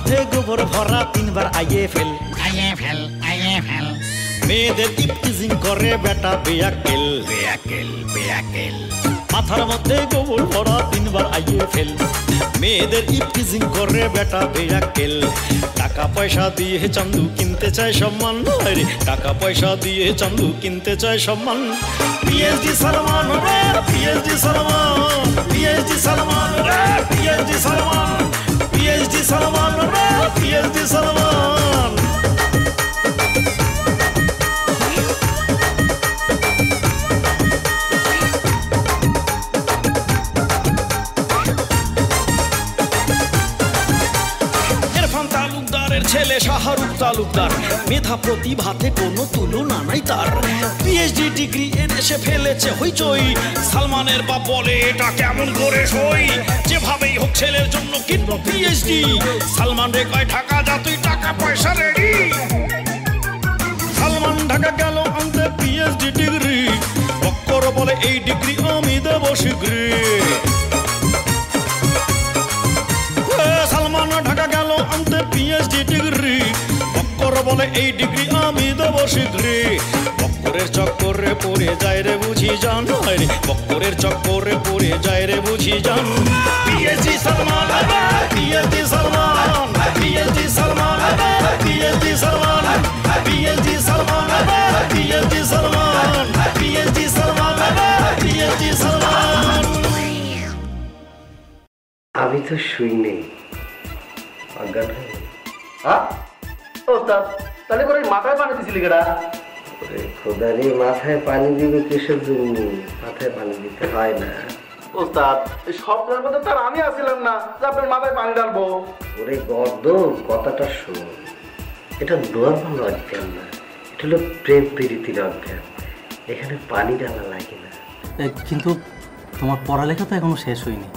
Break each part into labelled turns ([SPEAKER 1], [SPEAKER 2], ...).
[SPEAKER 1] মধ্যে গোবর ভরা তিনবার আইয়ে ফেল মেয়েদের ইপটিজিং করে বেটা বেয়াকেল মাথার মধ্যে গোবর ভরা তিনবার আইয়ে ফেল মেয়েদের ইপটিজিং করে বেটা বেয়াকেল টাকা পয়সা দিয়ে চান্দু কিনতে চায় সম্মান রে টাকা পয়সা দিয়ে চান্দু কিনতে চায় সম্মান পিএইচডি সালমান রে পিএইচডি সালমান পিএইচডি সালমান রে পিএইচডি সালমান পিএইচডি সালমান রে পিএইচডি সালমান ছেলে শাহরুখ তালুকদার মেধা প্রতিভাতে কোনো তুলনা নাই তার পিএইচডি ডিগ্রি এনে সে ফেলেছে হইচই সালমানের বাপ বলে এটা কেমন করে সই যেভাবেই হোক ছেলের জন্য কিনবো পিএইচডি সালমান রে কয় ঢাকা যা তুই টাকা পয়সা রেডি সালমান ঢাকা গেল আনতে পিএইচডি ডিগ্রি বক্কর বলে এই ডিগ্রি আমি দেব শীঘ্রই সালমান ঢাকা গেল আনতে পিএইচডি ডিগ্রি বক্কর বলে এই ডিগ্রি আমি দেব শীঘ্রই বক্করের চক্করে পড়ে যায় রে বুঝি জান রে বক্করের চক্করে পড়ে যায় রে বুঝি জান PhD Salman PhD Salman PhD Salman PhD Salman PhD Salman PhD Salman PhD Salman PhD Salman
[SPEAKER 2] আমি তো শুই নেই অজ্ঞান হয়ে
[SPEAKER 3] তাহলে করে মাথায় পানি দিছিলি কেডা
[SPEAKER 2] খোদারি মাথায় পানি দিবে কিসের জন্য মাথায় পানি দিতে হয় না
[SPEAKER 3] ওস্তাদ এই স্বপ্নের মধ্যে তার আমি আসছিলাম না যে আপনার মাথায় পানি ডালবো
[SPEAKER 2] ওরে গর্দ কথাটা শোন এটা নর্মাল অজ্ঞান না এটা হলো প্রেম প্রীতির অজ্ঞান এখানে পানি ডালা লাগে না
[SPEAKER 4] কিন্তু তোমার পড়ালেখা তো এখনো শেষ হয়নি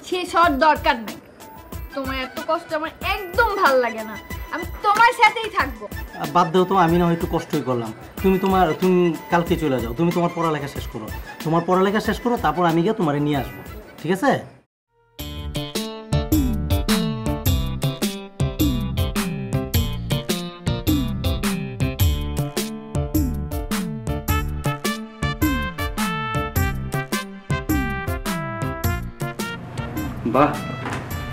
[SPEAKER 5] শেষ হওয়ার দরকার নাই তোমার এত কষ্ট আমার একদম ভাল লাগে না আমি তোমার সাথেই থাকবো
[SPEAKER 4] বাদ দাও তো আমি না হয়তো কষ্টই করলাম তুমি কালকে চলে যাও তুমি তোমার পড়ালেখা শেষ করো তারপর আমি গিয়ে তোমারে নিয়ে আসবো ঠিক আছে
[SPEAKER 3] বাহ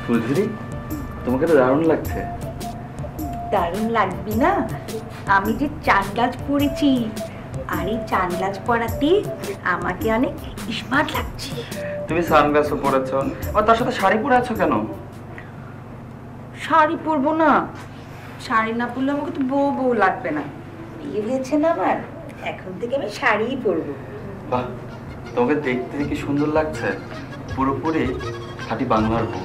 [SPEAKER 3] ফুলঝুরি তোমাকে তো দারুণ লাগছে
[SPEAKER 6] দারুণ লাগবে না আমি যে চানগাজ পরেছি আর এই চানগাজ পরাতে আমাকে অনেক স্মার্ট লাগছে
[SPEAKER 3] তুমি সানগ্লাসও পরেছো আর তার সাথে শাড়ি পরে আছো কেন
[SPEAKER 6] শাড়ি পরবো না শাড়ি না পরলে আমাকে তো বউ লাগবে না বিয়ে হয়েছে না আমার এখন থেকে আমি শাড়িই পরবো
[SPEAKER 3] বাহ তোমাকে দেখতে কি সুন্দর লাগছে পুরোপুরি খাঁটি বাংলার বউ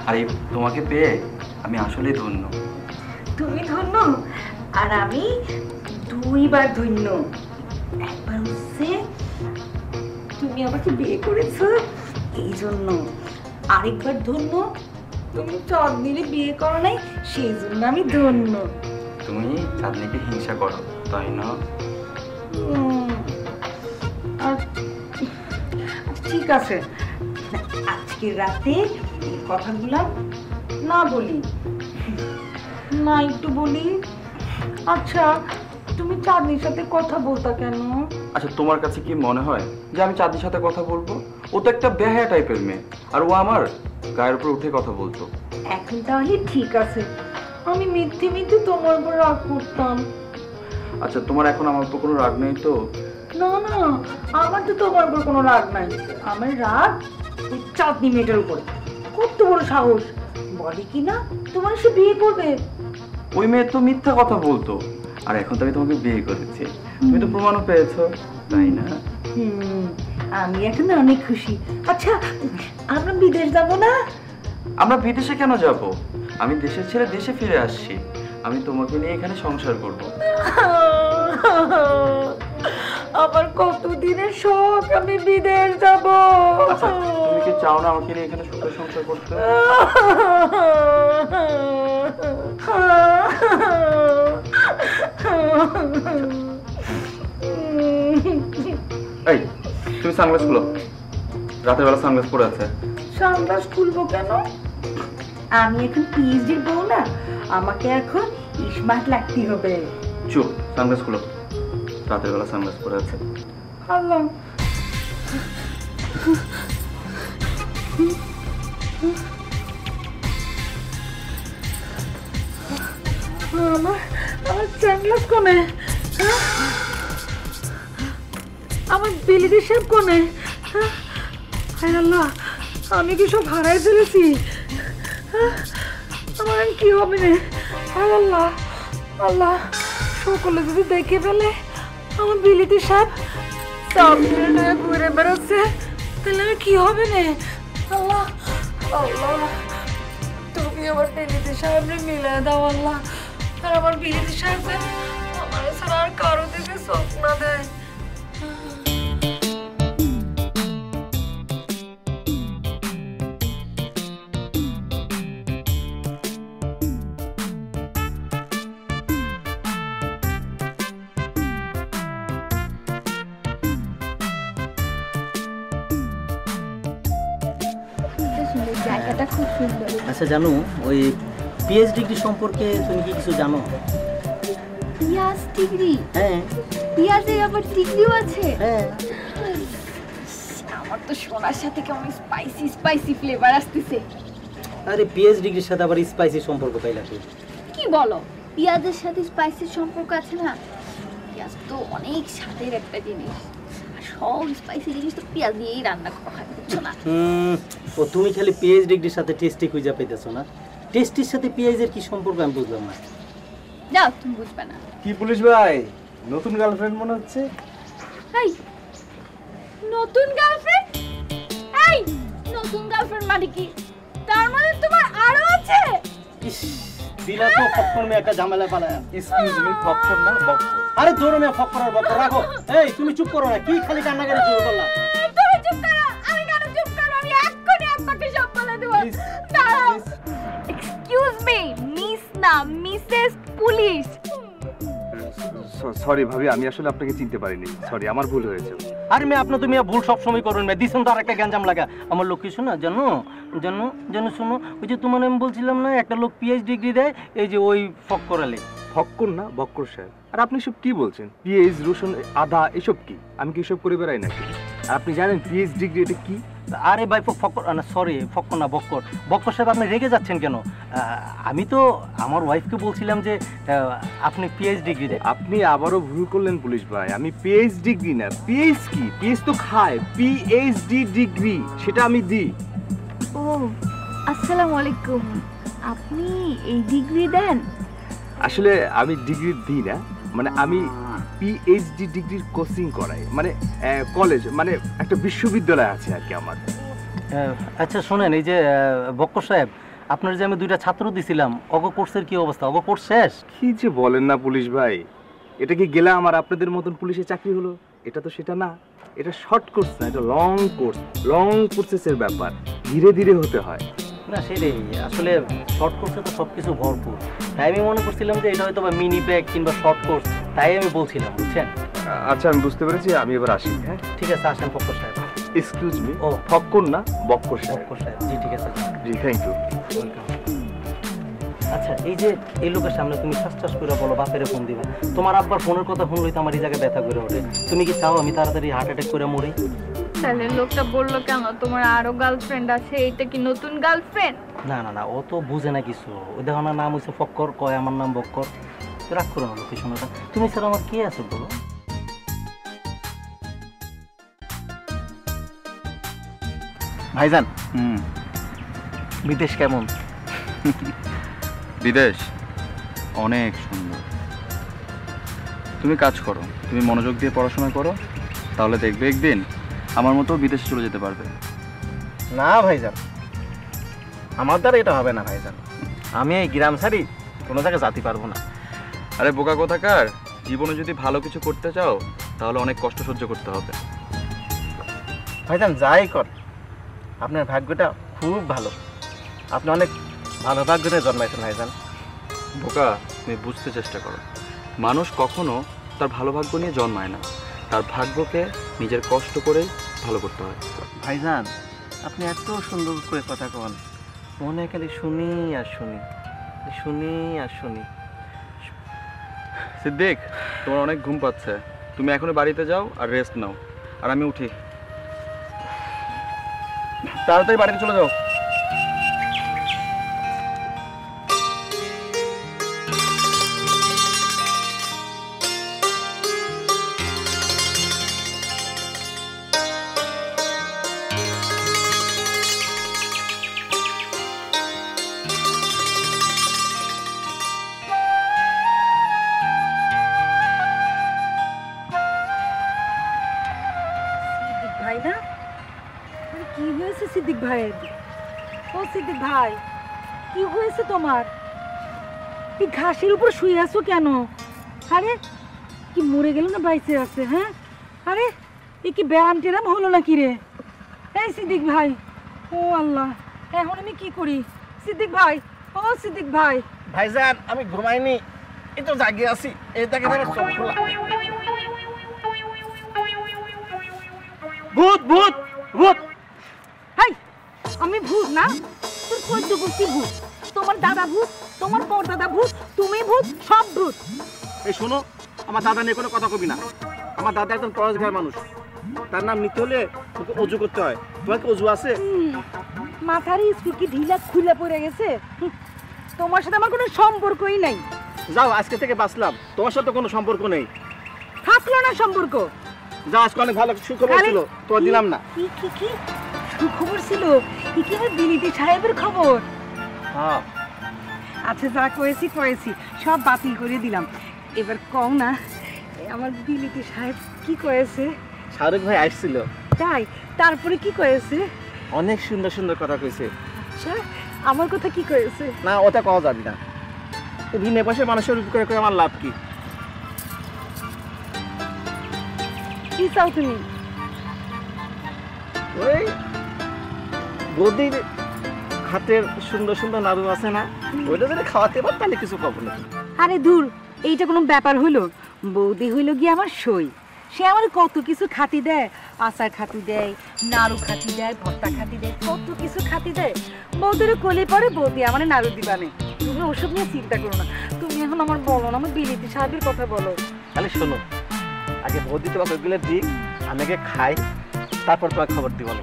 [SPEAKER 3] আর এই তোমাকে পেয়ে আমি আসলেই ধন্য
[SPEAKER 6] তুমি ধন্য আর আমি দুইবার ধন্য একবার হচ্ছে তুমি আমাকে বিয়ে করেছো এই জন্য আরেকবার ধন্য তুমি চাঁদনিরে বিয়ে করো নাই সেই জন্য আমি ধন্য
[SPEAKER 3] তুমি চাঁদনিকে হিংসা করো তাই না
[SPEAKER 6] ঠিক আছে আজকে রাতে এই কথাগুলা না বলি না একটু বলি আচ্ছা তুমি চাঁদনির সাথে কথা বলতা কেন
[SPEAKER 3] আচ্ছা তোমার কাছে কি মনে হয় যে আমি চাঁদনির সাথে কথা বলবো ও তো একটা বেহায়া টাইপের মেয়ে আর ও আমার গায়ের উপর উঠে কথা বলতো
[SPEAKER 6] এখন তাহলে ঠিক আছে আমি মিথ্যে তোমার উপর রাগ করতাম
[SPEAKER 3] আচ্ছা তোমার এখন আমার উপর কোনো রাগ নেই তো
[SPEAKER 6] না না আমার তো তোমার উপর কোনো রাগ নাই আমার রাগ ওই চাঁদনি মেয়েটার উপর কত বড় সাহস বলে কি না তোমার সে বিয়ে করবে
[SPEAKER 3] ওই মেয়ে তো মিথ্যা কথা বলতো আর এখন তো আমি তোমাকে বিয়ে করেছি তুমি তো প্রমাণও পেয়েছো তাই না
[SPEAKER 6] আমি এখন অনেক খুশি আচ্ছা আমরা বিদেশ যাব না
[SPEAKER 3] আমরা বিদেশে কেন যাব আমি দেশের ছেড়ে দেশে ফিরে আসছি আমি তোমাকে নিয়ে এখানে সংসার করব
[SPEAKER 6] আবার কতদিনের শখ আমি বিদেশ যাব
[SPEAKER 3] আচ্ছা তুমি কি চাও না আমাকে নিয়ে এখানে সুখে সংসার করতে এই তুমি সানগ্লাস খুলো রাতের বেলা সানগ্লাস পরে আছে
[SPEAKER 6] সানগ্লাস খুলবো কেন আমি এখন পিএইচডির বউ না, আমাকে এখন স্মার্ট লাগতে হবে।
[SPEAKER 3] চুপ, সানগ্লাস খুলো। রাতের বেলা সানগ্লাস পরে আছে।
[SPEAKER 6] আল্লাহ, আমার সানগ্লাস কোনে? আমার বিলিটি শেপ কোনে? হায় আল্লাহ, আমি কি সব হারাই ফেলেছি? আমার কি হবে রে? হায় আল্লাহ, আল্লাহ, সকলে যদি দেখে ফেলে আমার বিলিটি শেপ সব ঘুরে বেরোচ্ছে, তাহলে আমি কি হবে রে? আল্লাহ, আল্লাহ, তুমি আমার বিলিটি সাহেবরে মিলে দাও আল্লাহ। আর আমার বিলিটি সাহেব আমার ছাড়া আর কারো দিকে চোখ না দেয়।
[SPEAKER 5] জায়গাটা খুব সুন্দর।
[SPEAKER 4] আচ্ছা জানো, ওই পিএইচ ডিগ্রি সম্পর্কে তুমি কি কিছু জানো?
[SPEAKER 5] পিয়াজ ডিগ্রি?
[SPEAKER 4] হ্যাঁ।
[SPEAKER 5] পিয়াজের আবার ডিগ্রিও আছে?
[SPEAKER 4] হ্যাঁ।
[SPEAKER 5] আমার তো শোনার সাথে কেমন স্পাইসি স্পাইসি ফ্লেভার আসতেছে।
[SPEAKER 4] আরে পিএইচ ডিগ্রির সাথে আবার স্পাইসি সম্পর্ক পাইলা তুই?
[SPEAKER 5] কি বলো, পিয়াজের সাথে স্পাইসির সম্পর্ক আছে না? পিয়াজ তো অনেক স্বাদের একটা জিনিস, আর সব স্পাইসি জিনিস তো পেঁয়াজ দিয়েই রান্না করা হয়, বুঝছো না?
[SPEAKER 4] ও তুমি খালি পিএইচ ডিগ্রির সাথে টেস্টি খুঁজে পাইতেছো না? টেস্টির সাথে পিএইচের কি সম্পর্ক আমি বুঝলাম না।
[SPEAKER 5] যাও, তুমি বুঝবে না।
[SPEAKER 7] কি পুলিশ ভাই, নতুন গার্লফ্রেন্ড মনে হচ্ছে?
[SPEAKER 5] এই নতুন গার্লফ্রেন্ড? এই নতুন গার্লফ্রেন্ড মানে কি? তার মানে তোমার আরো আছে?
[SPEAKER 4] ইস, দিলা তো ফক্কর মে একটা ঝামেলা পালায়া।
[SPEAKER 7] এক্সকিউজ মি, ফক্কর না বক্কর।
[SPEAKER 4] আরে দৌড় মে ফক্কর আর বক্কর রাখো। এই তুমি চুপ করো না, কি খালি কান্না করে শুরু করলা?
[SPEAKER 5] তুমি চুপ করো। আমি কেন চুপ করব? আমি এক্ষুনি আব্বাকে সব বলে দেব। দাঁড়াও। এক্সকিউজ মি, মিস না মিসেস পুলিশ।
[SPEAKER 7] সরি ভাবি, আমি আসলে আপনাকে চিনতে পারিনি। সরি, আমার ভুল হয়েছে।
[SPEAKER 4] আরে মে আপনি তুমি ভুল সব সময় করবেন মে। দিছেন তো আরেকটা গ্যাঞ্জাম লাগা। আমার লোক কি শোনা জানো জানো জানো শোনো, ওই যে তোমার আমি বলছিলাম না একটা লোক পিএইচ ডিগ্রি দেয়, এই যে ওই ফক্কর আলী।
[SPEAKER 7] ফক্কর না বক্কর সাহেব। আর আপনি সব কি বলছেন? পিএইচ, রসুন, আদা এসব কি? আমি কি এসব করে বেড়াই নাকি? আর আপনি জানেন পিএইচ ডিগ্রি এটা কি?
[SPEAKER 4] আরে ভাই ফক্কর না, সরি ফক্কর না বক্কর। বক্কর সাহেব আপনি রেগে যাচ্ছেন কেন? আমি তো আমার ওয়াইফকে বলছিলাম যে আপনি পিএইচ ডিগ্রি দেন।
[SPEAKER 7] আপনি আবারও ভুল করলেন পুলিশ ভাই। আমি পিএইচ ডিগ্রি না, পিএইচ কি? পিএইচ তো খায়, পিএইচডি ডিগ্রি সেটা আমি দিই।
[SPEAKER 5] ও আসসালামু আলাইকুম, আপনি এই ডিগ্রি দেন?
[SPEAKER 7] আসলে আমি ডিগ্রি দিই না, মানে আমি পিএইচডি ডিগ্রির কোচিং করাই, মানে কলেজ, মানে একটা বিশ্ববিদ্যালয় আছে আর কি আমার।
[SPEAKER 4] আচ্ছা শোনেন, এই যে বক্কর সাহেব, আপনার যে আমি দুইটা ছাত্র দিছিলাম, অগ কোর্সের কি অবস্থা? অগ কোর্স শেষ?
[SPEAKER 7] কি যে বলেন না পুলিশ ভাই, এটা কি গেলে আমার আপনাদের মতন পুলিশে চাকরি হলো? এটা তো সেটা না, এটা শর্ট কোর্স না, এটা লং কোর্স, লং প্রসেসের ব্যাপার, ধীরে ধীরে হতে হয়।
[SPEAKER 4] না সেটাই, আসলে শর্ট কোর্সে তো সব কিছু ভরপুর, তাই আমি মনে করছিলাম যে এটা হয়তো বা মিনি প্যাক কিংবা শর্ট কোর্স, তাই আমি বলছিলাম, বুঝছেন?
[SPEAKER 7] আচ্ছা আমি বুঝতে পেরেছি, আমি এবার আসি। হ্যাঁ
[SPEAKER 4] ঠিক আছে, আসেন ফক্কর সাহেব।
[SPEAKER 7] এক্সকিউজ মি,
[SPEAKER 4] ও
[SPEAKER 7] ফক্কর না বক্কর সাহেব।
[SPEAKER 4] ফক্কর সাহেব, জি ঠিক আছে।
[SPEAKER 7] জি থ্যাংক ইউ।
[SPEAKER 4] ওয়েলকাম। আচ্ছা এই যে এই লোকের সামনে তুমি ঠাস করে বলো বাপেরে ফোন দিবে, তোমার আব্বার ফোনের কথা শুনলেই তো আমার এই জায়গায় ব্যথা করে ওঠে। তুমি কি চাও আমি তাড়াতাড়ি হার্ট অ্যাটাক করে মরি?
[SPEAKER 5] তাহলে লোকটা বললো কেন তোমার আরো গার্লফ্রেন্ড আছে? এটা কি নতুন গার্লফ্রেন্ড?
[SPEAKER 4] না না না, ও তো বুঝে না কিছু। ওই দেখো না, নাম হচ্ছে ফক্কর, কয় আমার নাম বক্কর। রাগ করো না লোকের শোনাটা। তুমি স্যার আমার কে আছে বলো?
[SPEAKER 3] ভাইজান, বিদেশ কেমন? বিদেশ অনেক সুন্দর। তুমি কাজ করো, তুমি মনোযোগ দিয়ে পড়াশোনা করো, তাহলে দেখবে একদিন আমার মতো বিদেশে চলে যেতে পারবে।
[SPEAKER 8] না ভাইজান, আমার দ্বারা এটা হবে না ভাইজান। আমি এই গ্রাম ছাড়ি কোনো জায়গায় যেতে পারবো না।
[SPEAKER 3] আরে বোকা কোথাকার, জীবনে যদি ভালো কিছু করতে চাও তাহলে অনেক কষ্ট সহ্য করতে হবে।
[SPEAKER 8] ভাইজান যাই কর, আপনার ভাগ্যটা খুব ভালো, আপনি অনেক ভালো ভাগ্যতে জন্মাইছেন ভাইজান।
[SPEAKER 3] বোকা, তুমি বুঝতে চেষ্টা করো, মানুষ কখনো তার ভালো ভাগ্য নিয়ে জন্মায় না, তার ভাগ্যকে নিজের কষ্ট করেই ভালো করতে হয়।
[SPEAKER 8] ভাইজান আপনি এত সুন্দর করে কথা কন, মনে খালি শুনি আর শুনি, শুনি আর শুনি।
[SPEAKER 3] সিদ্দিক, তোমার অনেক ঘুম পাচ্ছে, তুমি এখনই বাড়িতে যাও আর রেস্ট নাও, আর আমি উঠি। তাড়াতাড়ি বাড়িতে চলে যাও।
[SPEAKER 6] ভাই না, কি হয়েছে সিদ্দিক ভাইয়ের? ও সিদ্দিক ভাই, কি হয়েছে তোমার? এই ঘাসের উপর শুয়ে আছো কেন? আরে কি মরে গেল না বাইসে আছে? হ্যাঁ, আরে এ কি ব্যায়াম টেরাম হলো নাকি রে? এই সিদ্দিক ভাই, ও আল্লাহ, এখন আমি কি করি? সিদ্দিক ভাই, ও সিদ্দিক ভাই।
[SPEAKER 8] ভাইজান, আমি ঘুমাইনি, এই তো জাগিয়ে আছি। এই দেখেন আমার চোখ খোলা। ভূত ভূত ভূত!
[SPEAKER 6] হাই, আমি ভূত না? তোর কই দুপুরটি ভূত? তোমার দাদা ভূত, তোমার বড় দাদা ভূত, তুমি ভূত, সব ভূত।
[SPEAKER 8] এই শোনো, আমার দাদা নিয়ে কোনো কথা কবি না। আমার দাদা একজন পরশগার মানুষ, তার নাম নিতে হলে তোকে অজু করতে হয়। তোমার কি অজু আছে?
[SPEAKER 6] মাথার স্কুল কি ঢিলা খুলে পড়ে গেছে? তোমার সাথে আমার কোনো সম্পর্কই নাই।
[SPEAKER 8] যাও, আজকে থেকে বাঁচলাম, তোমার সাথে কোনো সম্পর্ক নেই।
[SPEAKER 6] থাকলো না সম্পর্ক।
[SPEAKER 8] যাও, আজকে অনেক ভালো সুখবর ছিল, তোমার দিলাম না।
[SPEAKER 6] কি কি কি সুখবর ছিল? কি কি আমার বিলিতি সাহেবের খবর?
[SPEAKER 8] হ্যাঁ,
[SPEAKER 6] আচ্ছা, যা কয়েছি কয়েছি, সব বাতিল করে দিলাম। এবার কও না, আমার বিলিতি সাহেব কি কয়েছে?
[SPEAKER 8] শাহরুখ ভাই আসছিল।
[SPEAKER 6] তাই? তারপরে কি কয়েছে?
[SPEAKER 8] অনেক সুন্দর সুন্দর কথা কইছে।
[SPEAKER 6] আচ্ছা, আমার কথা কি কয়েছে?
[SPEAKER 8] না, ওটা কওয়া যাবে না। বিনা পয়সায় মানুষের উপকার করে আমার লাভ কি?
[SPEAKER 6] কি চাও তুমি?
[SPEAKER 8] ওই বৌদির হাতের সুন্দর সুন্দর নাড়ু আছে না, ওইটা যদি খাওয়াতে পার তাহলে কিছু পাবো না।
[SPEAKER 6] আরে দূর, এইটা কোনো ব্যাপার হইলো? বৌদি হইলো গিয়ে আমার সই। সে আমার কত কিছু খাতি দেয়, আচার খাতি দেয়, নাড়ু খাতি দেয়, ভর্তা খাতি দেয়, কত কিছু খাতি দেয়। বৌদির কোলে পরে বৌদি আমার নাড়ু দিবানে। তুমি ওসব নিয়ে চিন্তা করো না। তুমি এখন আমার বলো না, আমার বিলিতি সাহেবের কথা বলো।
[SPEAKER 8] তাহলে শোনো, আগে বৌদি তোমাকে ওইগুলো দিক, আমি আগে খাই, তারপর তোমাকে খবর দিব না।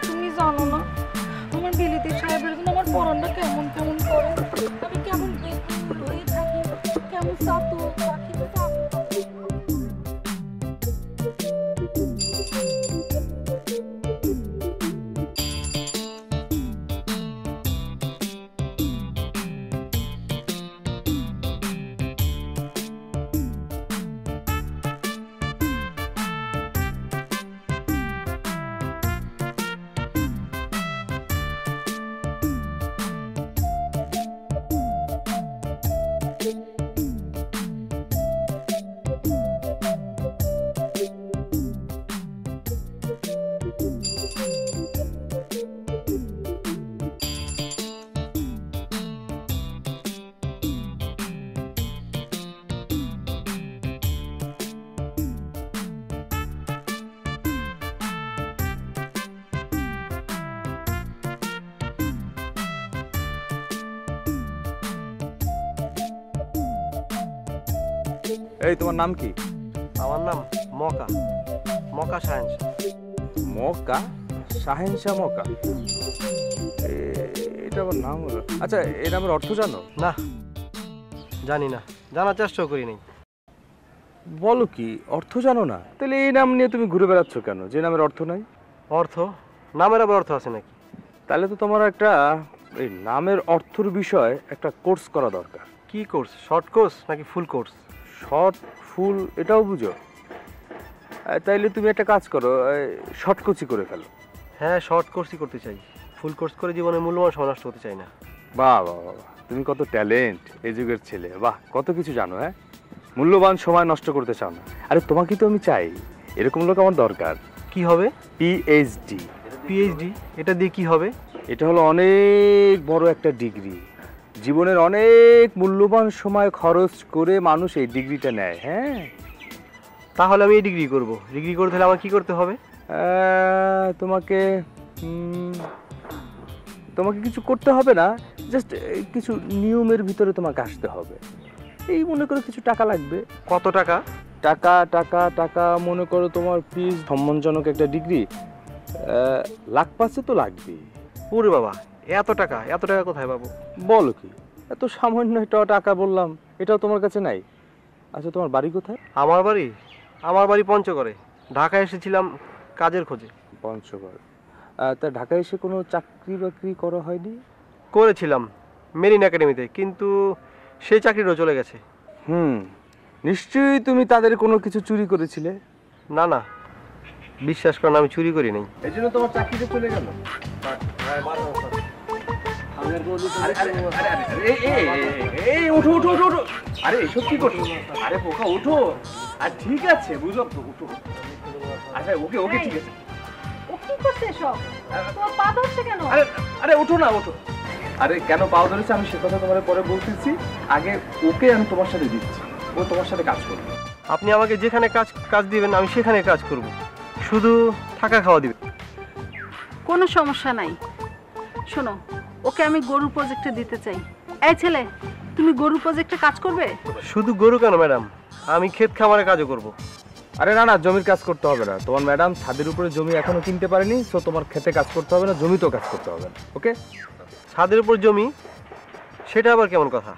[SPEAKER 6] তুমি জানো না আমার বিলিতি সাহেবের জন্য আমার পরনটা কেমন কেমন করে। আমি কেমন বেকুল হয়ে থাকি, কেমন সাতু পাখি তো
[SPEAKER 7] এই তোমার নাম কি?
[SPEAKER 4] আমার নাম মকা, মকা সায়েন্স।
[SPEAKER 7] মকা? শাহেনশাহ মকা? এটা আমার নাম হলো। আচ্ছা, এই নামের অর্থ জানো?
[SPEAKER 4] না, জানি না, জানার চেষ্টাও করি নাই।
[SPEAKER 7] বলো কি, অর্থ জানো না? তাহলে এই নাম নিয়ে তুমি ঘুরে বেড়াচ্ছ কেন, যে নামের অর্থ নাই?
[SPEAKER 4] অর্থ? নামের আবার অর্থ আছে নাকি?
[SPEAKER 7] তাহলে তো তোমার একটা এই নামের অর্থর বিষয় একটা কোর্স করা দরকার।
[SPEAKER 4] কি কোর্স? শর্ট কোর্স নাকি ফুল কোর্স?
[SPEAKER 7] শর্ট ফুল এটাও বুঝো? তাইলে তুমি একটা কাজ করো, শর্ট কোর্সই করে ফেলো।
[SPEAKER 4] হ্যাঁ, শর্ট কোর্সই করতে চাই, ফুল কোর্স করে জীবনের মূল্যবান সময় নষ্ট হতে চাই না।
[SPEAKER 7] বাহ বাহ বাহ, তুমি কত ট্যালেন্ট, এই যুগের ছেলে, বাহ, কত কিছু জানো। হ্যাঁ, মূল্যবান সময় নষ্ট করতে চাও না। আরে তোমাকে তো আমি চাই, এরকম লোক আমার দরকার।
[SPEAKER 4] কি হবে?
[SPEAKER 7] পিএইচডি।
[SPEAKER 4] পিএইচডি? এটা দিয়ে কি হবে?
[SPEAKER 7] এটা হলো অনেক বড় একটা ডিগ্রি। জীবনের অনেক মূল্যবান সময় খরচ করে মানুষ এই ডিগ্রিটা নেয়। হ্যাঁ,
[SPEAKER 4] তাহলে আমি এই ডিগ্রি করব। ডিগ্রি করতে হলে আমার কি করতে হবে?
[SPEAKER 7] তোমাকে তোমাকে কিছু করতে হবে না, জাস্ট কিছু নিয়মের ভিতরে তোমাকে আসতে হবে। এই মনে করো কিছু টাকা লাগবে।
[SPEAKER 8] কত টাকা?
[SPEAKER 7] টাকা টাকা টাকা মনে করো তোমার ফিস, সম্মানজনক একটা ডিগ্রি, লাখ পাঁচে তো লাগবে।
[SPEAKER 8] ওরে বাবা, এত টাকা কোথায় পাবো?
[SPEAKER 7] বলো কি, এত সামান্য একটা টাকা বললাম, এটাও তোমার কাছে নাই? আচ্ছা তোমার বাড়ি কোথায়?
[SPEAKER 8] আমার বাড়ি পঞ্চগড়ে। ঢাকায় এসেছিলাম কাজের খোঁজে।
[SPEAKER 7] পঞ্চগড়। তা ঢাকায় এসে কোনো চাকরি বাকরি করা হয়নি?
[SPEAKER 8] করেছিলাম মেরিন একাডেমিতে, কিন্তু সেই চাকরিটাও চলে গেছে।
[SPEAKER 7] নিশ্চয়ই তুমি তাদের কোনো কিছু চুরি করেছিলে।
[SPEAKER 8] না না, বিশ্বাস করেন আমি চুরি করি নাই।
[SPEAKER 7] এই জন্য তোমার চাকরিটা চলে গেল। উঠো উঠো উঠো উঠো। আরে এসব কি করছো? আরে বোকা উঠো। আর ঠিক আছে, বুঝলাম তো, উঠো। আচ্ছা ওকে ওকে ঠিক আছে।
[SPEAKER 6] ও কি করছে সব? তোমার পা ধরছে কেন?
[SPEAKER 7] আরে আরে উঠো না, উঠো। আরে কেন পাও ধরেছে আমি সে কথা তোমার পরে বলতেছি। আগে ওকে আমি তোমার সাথে দিচ্ছি, ও তোমার সাথে কাজ করবে।
[SPEAKER 8] আপনি আমাকে যেখানে কাজ দিবেন আমি সেখানে কাজ করব, শুধু থাকা খাওয়া দিবেন।
[SPEAKER 9] কোনো সমস্যা নাই। শোনো, ওকে আমি গরু প্রজেক্টে দিতে চাই। এই ছেলে, তুমি গরু প্রজেক্টে কাজ করবে?
[SPEAKER 8] শুধু গরু কেন ম্যাডাম, আমি ক্ষেত খামারে কাজও করব।
[SPEAKER 7] আরে না না, জমির কাজ করতে হবে না। তোমার ম্যাডাম ছাদের উপরে জমি এখনো কিনতে পারেনি, সো তোমার খেতে কাজ করতে হবে না, জমিতেও কাজ করতে হবে না। ওকে?
[SPEAKER 8] ছাদের উপর জমি, সেটা আবার কেমন কথা?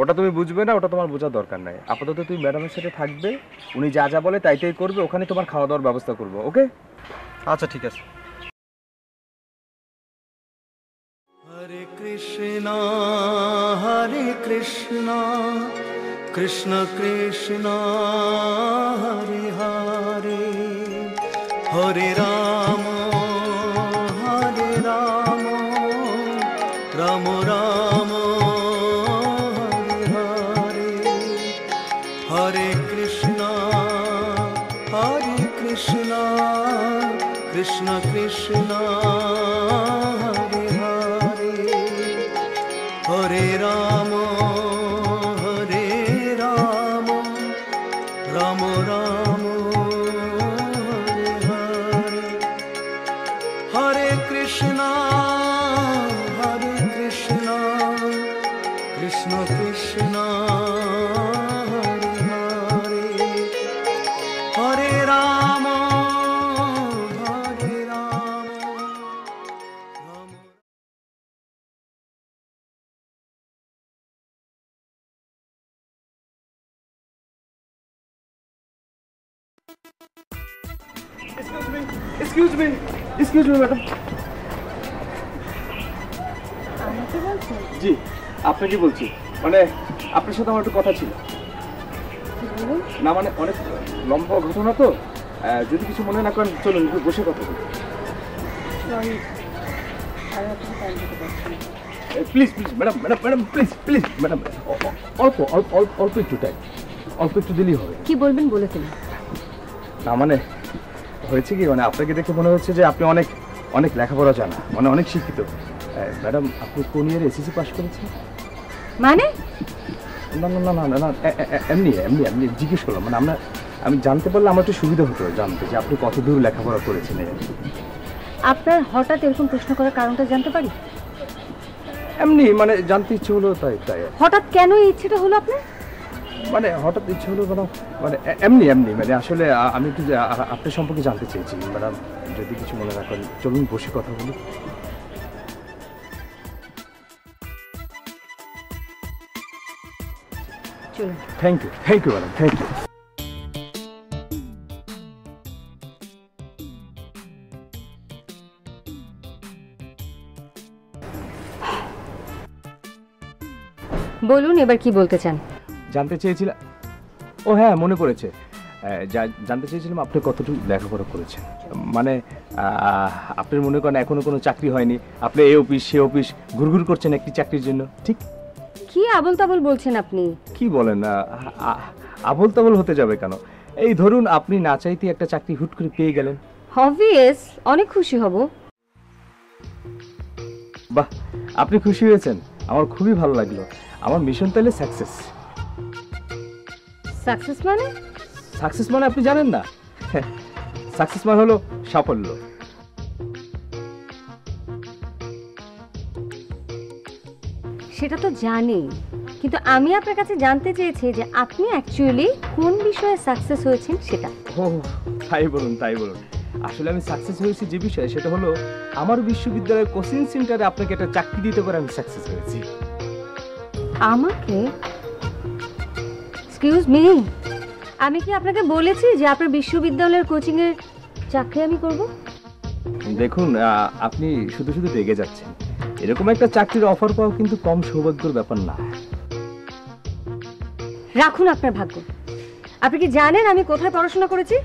[SPEAKER 7] ওটা তুমি বুঝবে না, ওটা তোমার বোঝার দরকার নাই। আপাতত তুমি ম্যাডামের সাথে থাকবে, উনি যা যা বলে তাই তাই করবে, ওখানে তোমার খাওয়া দাওয়ার ব্যবস্থা করবো। ওকে?
[SPEAKER 8] আচ্ছা ঠিক আছে।
[SPEAKER 1] Hare Krishna Krishna Krishna Hare Hare, Hare Ram Ram Ram Hare Hare, Hare Krishna Krishna Krishna Hare Hare, Hare Ram Ram Ram Hare Hare, Hare Krishna Krishna Krishna Hare Hare, Hare Ram Ram.
[SPEAKER 7] Excuse me madam.
[SPEAKER 6] আমাকে বলছেন?
[SPEAKER 7] জি আপনাকে বলছি, মানে আপনার সাথে আমার একটু কথা ছিল। না মানে অনেক লম্বা ঘটনা তো, যদি কিছু মনে না করেন চলুন একটু বসে কথা বলি। প্লিজ ম্যাডাম প্লিজ ম্যাডাম, অল্প একটু টাইম, অল্প একটু দিলেই হবে।
[SPEAKER 6] কি বলবেন বলে ফেলুন।
[SPEAKER 7] না মানে হয়েছে কি, মানে আপনাকে দেখে মনে হচ্ছে যে আপনি অনেক লেখাপড়া জানা, মানে অনেক শিক্ষিত। ম্যাডাম আপনি কোন ইয়ারে এসএসসি পাস করেছেন?
[SPEAKER 6] মানে?
[SPEAKER 7] না না না না না, এমনি জিজ্ঞেস করলাম, মানে আমি জানতে পারলে আমার একটু সুবিধা হতো জানতে যে আপনি কত দূর লেখাপড়া করেছেন।
[SPEAKER 6] আপনার হঠাৎ এরকম প্রশ্ন করার কারণটা জানতে পারি?
[SPEAKER 7] এমনি মানে জানতে ইচ্ছে হলো, তাই।
[SPEAKER 6] হঠাৎ কেন এই ইচ্ছেটা হলো আপনার?
[SPEAKER 7] মানে হঠাৎ ইচ্ছে হলো ম্যাডাম, মানে এমনি মানে আসলে আমি একটু আপনার সম্পর্কে জানতে চেয়েছি ম্যাডাম, যদি কিছু মনে না করেন চলুন বসে কথা বলি।
[SPEAKER 6] চলুন।
[SPEAKER 7] Thank you madam, thank you.
[SPEAKER 6] বলুন এবার কি বলতে চান?
[SPEAKER 7] জানতে চেয়েছিলাম, ও হ্যাঁ মনে পড়েছে, জানতে চেয়েছিলাম আপনি কতটুকু লেখাপড়া করেছেন। মানে আপনার মনে করেন এখনো কোনো চাকরি হয়নি, আপনি এই অফিস সে অফিস ঘুরঘুর করছেন একটি চাকরির জন্য, ঠিক?
[SPEAKER 6] কি আবল তাবল বলছেন আপনি?
[SPEAKER 7] কি বলেন, আবল তাবল হতে যাবে কেন? এই ধরুন আপনি না চাইতে একটা চাকরি হুট করে পেয়ে গেলেন।
[SPEAKER 6] অবভিয়াস, অনেক খুশি হব।
[SPEAKER 7] বাহ, আপনি খুশি হয়েছেন, আমার খুবই ভালো লাগলো। আমার মিশন তাহলে সাকসেস।
[SPEAKER 6] সাকসেস মানে?
[SPEAKER 7] সাকসেস মানে আপনি জানেন না? সাকসেস মানে হলো সাফল্য।
[SPEAKER 10] সেটা তো জানি, কিন্তু আমি আপনার কাছে জানতে চেয়েছি যে আপনি অ্যাকচুয়ালি কোন বিষয়ে সাকসেস হয়েছেন সেটা।
[SPEAKER 7] ও তাই বলুন, তাই বলুন। আসলে আমি সাকসেস হয়েছি যে বিষয়ে, সেটা হলো আমার বিশ্ববিদ্যালয়ের কোচিং সেন্টারে আপনাকে একটা চাকরি দিতে পারে আমি সাকসেস হয়েছি।
[SPEAKER 10] আমাকে? এক্সকিউজ মি, আমি কি আপনাকে বলেছি যে আপনার বিশ্ববিদ্যালয়ের কোচিংয়ের চাকরি আমি করব?
[SPEAKER 7] দেখুন, আপনি শুধু শুধু রেগে যাচ্ছেন। এরকম একটা চাকরির অফার পাওয়া কিন্তু কম সৌভাগ্যের ব্যাপার না।
[SPEAKER 10] রাখুন আপনার ভাগ্য। আপনি কি জানেন আমি কোথায় পড়াশোনা করেছি?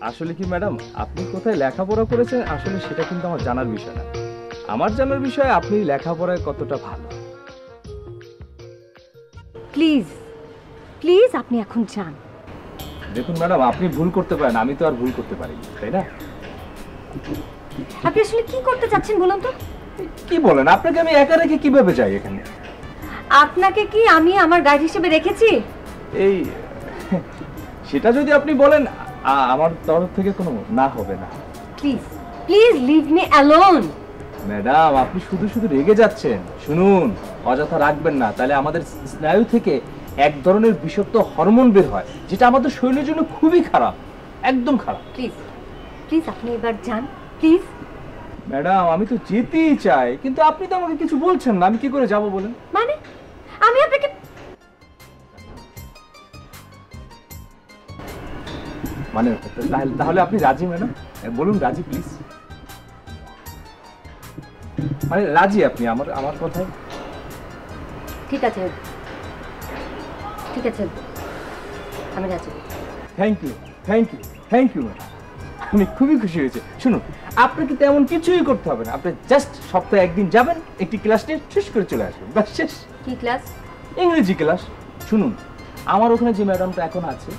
[SPEAKER 7] আসলে কি ম্যাডাম, আপনি কোথায় লেখাপড়া করেছেন আসলে সেটা কিন্তু আমার জানার বিষয় না। আমার জানার বিষয় আপনি লেখাপড়ায় কতটা ভালো।
[SPEAKER 10] প্লিজ প্লিজ আপনি এখন যান।
[SPEAKER 7] দেখুন ম্যাডাম, আপনি ভুল করতে পারেন, আমি তো আর ভুল করতে পারি, তাই না?
[SPEAKER 10] আপনি আসলে কি করতে চাচ্ছেন বলুন তো?
[SPEAKER 7] কি বলেন, আপনাকে আমি একা রেখে কিভাবে যাই এখানে?
[SPEAKER 10] আপনাকে কি আমি আমার গাইড হিসেবে রেখেছি?
[SPEAKER 7] এই সেটা যদি আপনি বলেন, আমার তরফ থেকে কোনো না হবে না।
[SPEAKER 10] Please please leave me alone.
[SPEAKER 7] Madam, আপনি শুধু শুধু রেগে যাচ্ছেন। শুনুন, অযথা রাখবেন না, তাহলে আমাদের স্নায়ু থেকে এক ধরনের বিষাক্ত হরমোন বের হয়, যেটা আমাদের শরীরের জন্য খুবই খারাপ, একদম খারাপ।
[SPEAKER 10] প্লিজ প্লিজ আপনি এবার যান প্লিজ।
[SPEAKER 7] ম্যাডাম, আমি তো যেতেই চাই, কিন্তু আপনি তো আমাকে কিছু বলছেন না, আমি কি করে যাব বলেন?
[SPEAKER 10] মানে আমি আপনাকে
[SPEAKER 7] মানে তাহলে আপনি রাজি ম্যাডাম? বলুন রাজি প্লিজ। মানে রাজি আপনি আমার কথায়?
[SPEAKER 10] ঠিক আছে ঠিক আছে, আমি রাজি।
[SPEAKER 7] Thank you thank you thank you madam, আমি খুবই খুশি হয়েছে। শুনুন, আপনাকে তেমন কিছুই করতে হবে না, আপনি জাস্ট সপ্তাহে একদিন যাবেন, একটি ক্লাস নিয়ে শেষ করে চলে আসবেন, ব্যাস শেষ।
[SPEAKER 10] কি ক্লাস?
[SPEAKER 7] ইংরেজি ক্লাস। শুনুন, আমার ওখানে যে ম্যাডামটা এখন আছে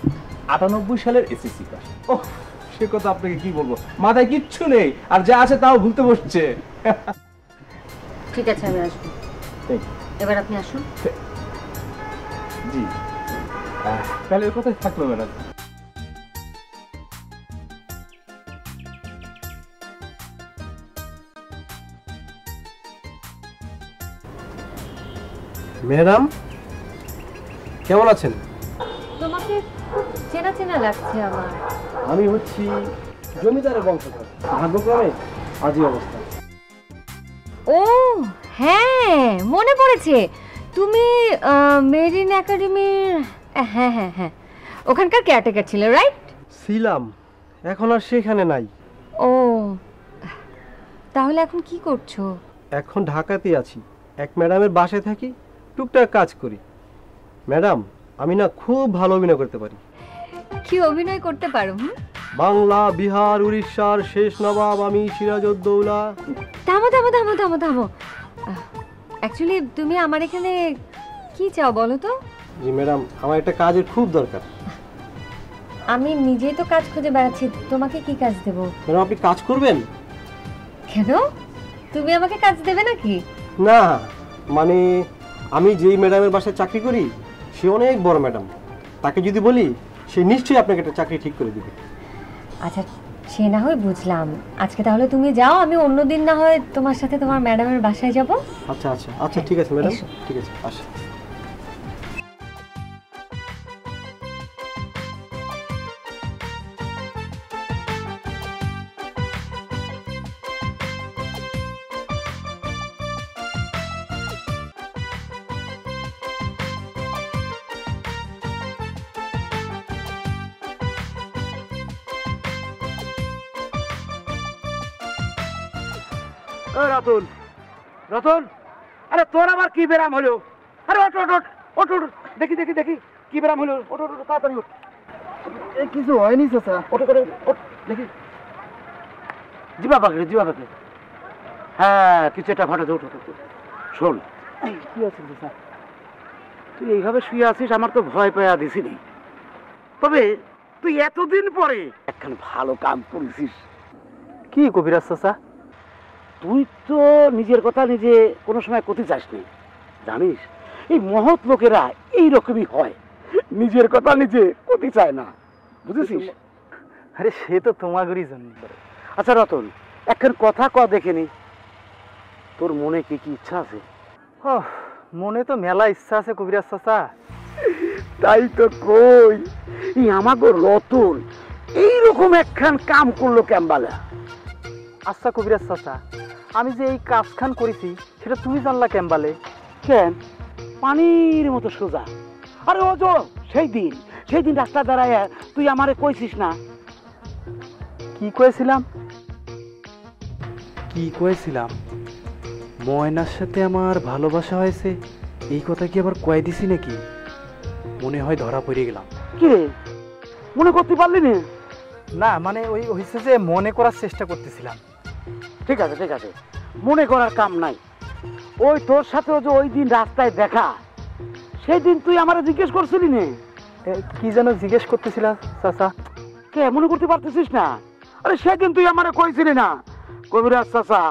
[SPEAKER 7] 98 সালের এসএসসি পাস। ও সে কথা আপনাকে কি বলবো, মাথায় কিচ্ছু নেই, আর যা আছে তাও ভুলতে বসছে।
[SPEAKER 10] ঠিক আছে, আমি আসবো।
[SPEAKER 7] Thank you.
[SPEAKER 10] এবার আপনি আসুন।
[SPEAKER 7] জি, তাহলে ওর কথাই থাকলো ম্যাডাম।
[SPEAKER 11] ম্যাডাম কেমন আছেন?
[SPEAKER 10] তোমাকে চেনা চেনা লাগছে আমার।
[SPEAKER 11] আমি হচ্ছি জমিদারের বংশধর, ভাগ্যক্রমে আজই অবস্থা।
[SPEAKER 10] ও হ্যাঁ, মনে পড়েছে, তুমি মেরিন একাডেমির, হ্যাঁ হ্যাঁ হ্যাঁ, ওখানকার কেয়ারটেকার ছিলে, রাইট?
[SPEAKER 11] ছিলাম, এখন আর সেখানে নাই।
[SPEAKER 10] ও তাহলে এখন কি করছো?
[SPEAKER 11] এখন ঢাকাতে আছি, এক ম্যাডামের বাসায় থাকি, টুকটাক কাজ করি। ম্যাডাম, আমি না খুব ভালো অভিনয় করতে পারি।
[SPEAKER 10] কি অভিনয় করতে পারো?
[SPEAKER 11] বাংলা, বিহার, উড়িষ্যার শেষ নবাব আমি, সিরাজউদ্দৌলা।
[SPEAKER 10] থামো থামো থামো থামো থামো, অ্যাকচুয়ালি তুমি আমার এখানে কি চাও বলো তো?
[SPEAKER 11] জি ম্যাডাম, আমার একটা কাজের খুব দরকার।
[SPEAKER 10] আমি নিজেই তো কাজ খুঁজে বেড়াচ্ছি, তোমাকে কি কাজ দেবো?
[SPEAKER 11] ম্যাডাম, আপনি কাজ করবেন?
[SPEAKER 10] কেন, তুমি আমাকে কাজ দেবে নাকি?
[SPEAKER 11] না, মানে আমি যেই ম্যাডামের বাসায় চাকরি করি সে অনেক বড় ম্যাডাম, তাকে যদি বলি সে নিশ্চয়ই আপনাকে একটা চাকরি ঠিক করে দেবে।
[SPEAKER 10] আচ্ছা সে না হয় বুঝলাম, আজকে তাহলে তুমি যাও, আমি অন্যদিন না হয় তোমার সাথে তোমার ম্যাডামের বাসায় যাব।
[SPEAKER 11] আচ্ছা আচ্ছা আচ্ছা, ঠিক আছে ম্যাডাম, ঠিক আছে, আসি।
[SPEAKER 12] রতন, রতন, আরে তোর আবার কি ব্যারাম হলো? আরে ওঠ ওঠ ওঠ ওঠ, দেখি দেখি দেখি কি ব্যারাম হলো, ওঠ ওঠ, তাড়াতাড়ি ওঠ।
[SPEAKER 8] কিছু হয়নি চাচা।
[SPEAKER 12] ওঠ করে ওঠ, দেখি জিবা পাখি, জিবা পাখি। হ্যাঁ, কিছু একটা ঘটে, ওঠ ওঠ। শোন,
[SPEAKER 8] কি আছে চাচা?
[SPEAKER 12] তুই এইভাবে শুয়ে আছিস, আমার তো ভয় পেয়ে দিছিনি, তবে তুই এতদিন পরে একখান ভালো কাম করেছিস।
[SPEAKER 8] কি কবিরাজ চাচা?
[SPEAKER 12] তুই তো নিজের কথা নিজে কোনো সময় করতে চাসনি, জানিস এই মহৎ লোকেরা এইরকমই হয়, নিজের কথা নিজে করতে চায় না, বুঝেছিস?
[SPEAKER 8] আরে সে তো তোমাদেরই জন্য।
[SPEAKER 12] আচ্ছা রতন, একখান কথা ক দেখেনি, তোর মনে কি কি ইচ্ছা আছে?
[SPEAKER 4] মনে তো মেলা ইচ্ছা আছে কবিরাজ চাচা।
[SPEAKER 12] তাই তো কই, এই আমাগো রতন এইরকম একখান কাম করলো কেমবালা।
[SPEAKER 4] আচ্ছা কবিরাজ চাচা, আমি যে এই কাজখান করেছি সেটা তুমি জানলা কেমবালে?
[SPEAKER 12] কেন, পানির মতো সোজা। আরে ও যো সেই দিন রাস্তা দাঁড়ায় তুই আমারে কইছিস না?
[SPEAKER 4] কি কয়েছিলাম? ময়নার সাথে আমার ভালোবাসা হয়েছে, এই কথা কি আবার কয়ে দিছি নাকি? মনে হয় ধরা পড়ে গেলাম।
[SPEAKER 12] কে মনে করতে পারলি না?
[SPEAKER 4] না মানে ওই হয়েছে যে মনে করার চেষ্টা করতেছিলাম।
[SPEAKER 12] ঠিক আছে, মনে করার কাম নাই। ওই তোর সাথে যে ওই দিন রাস্তায় দেখা, সেই দিন তুই আমারে জিজ্ঞেস করছিলি না?
[SPEAKER 4] কি যেন জিজ্ঞেস করতেছিলাম চাচা?
[SPEAKER 12] কে মনে করতে পারতেছিস না? আরে সেদিন তুই আমারে কইছিলি না, কবিরাজ চাচা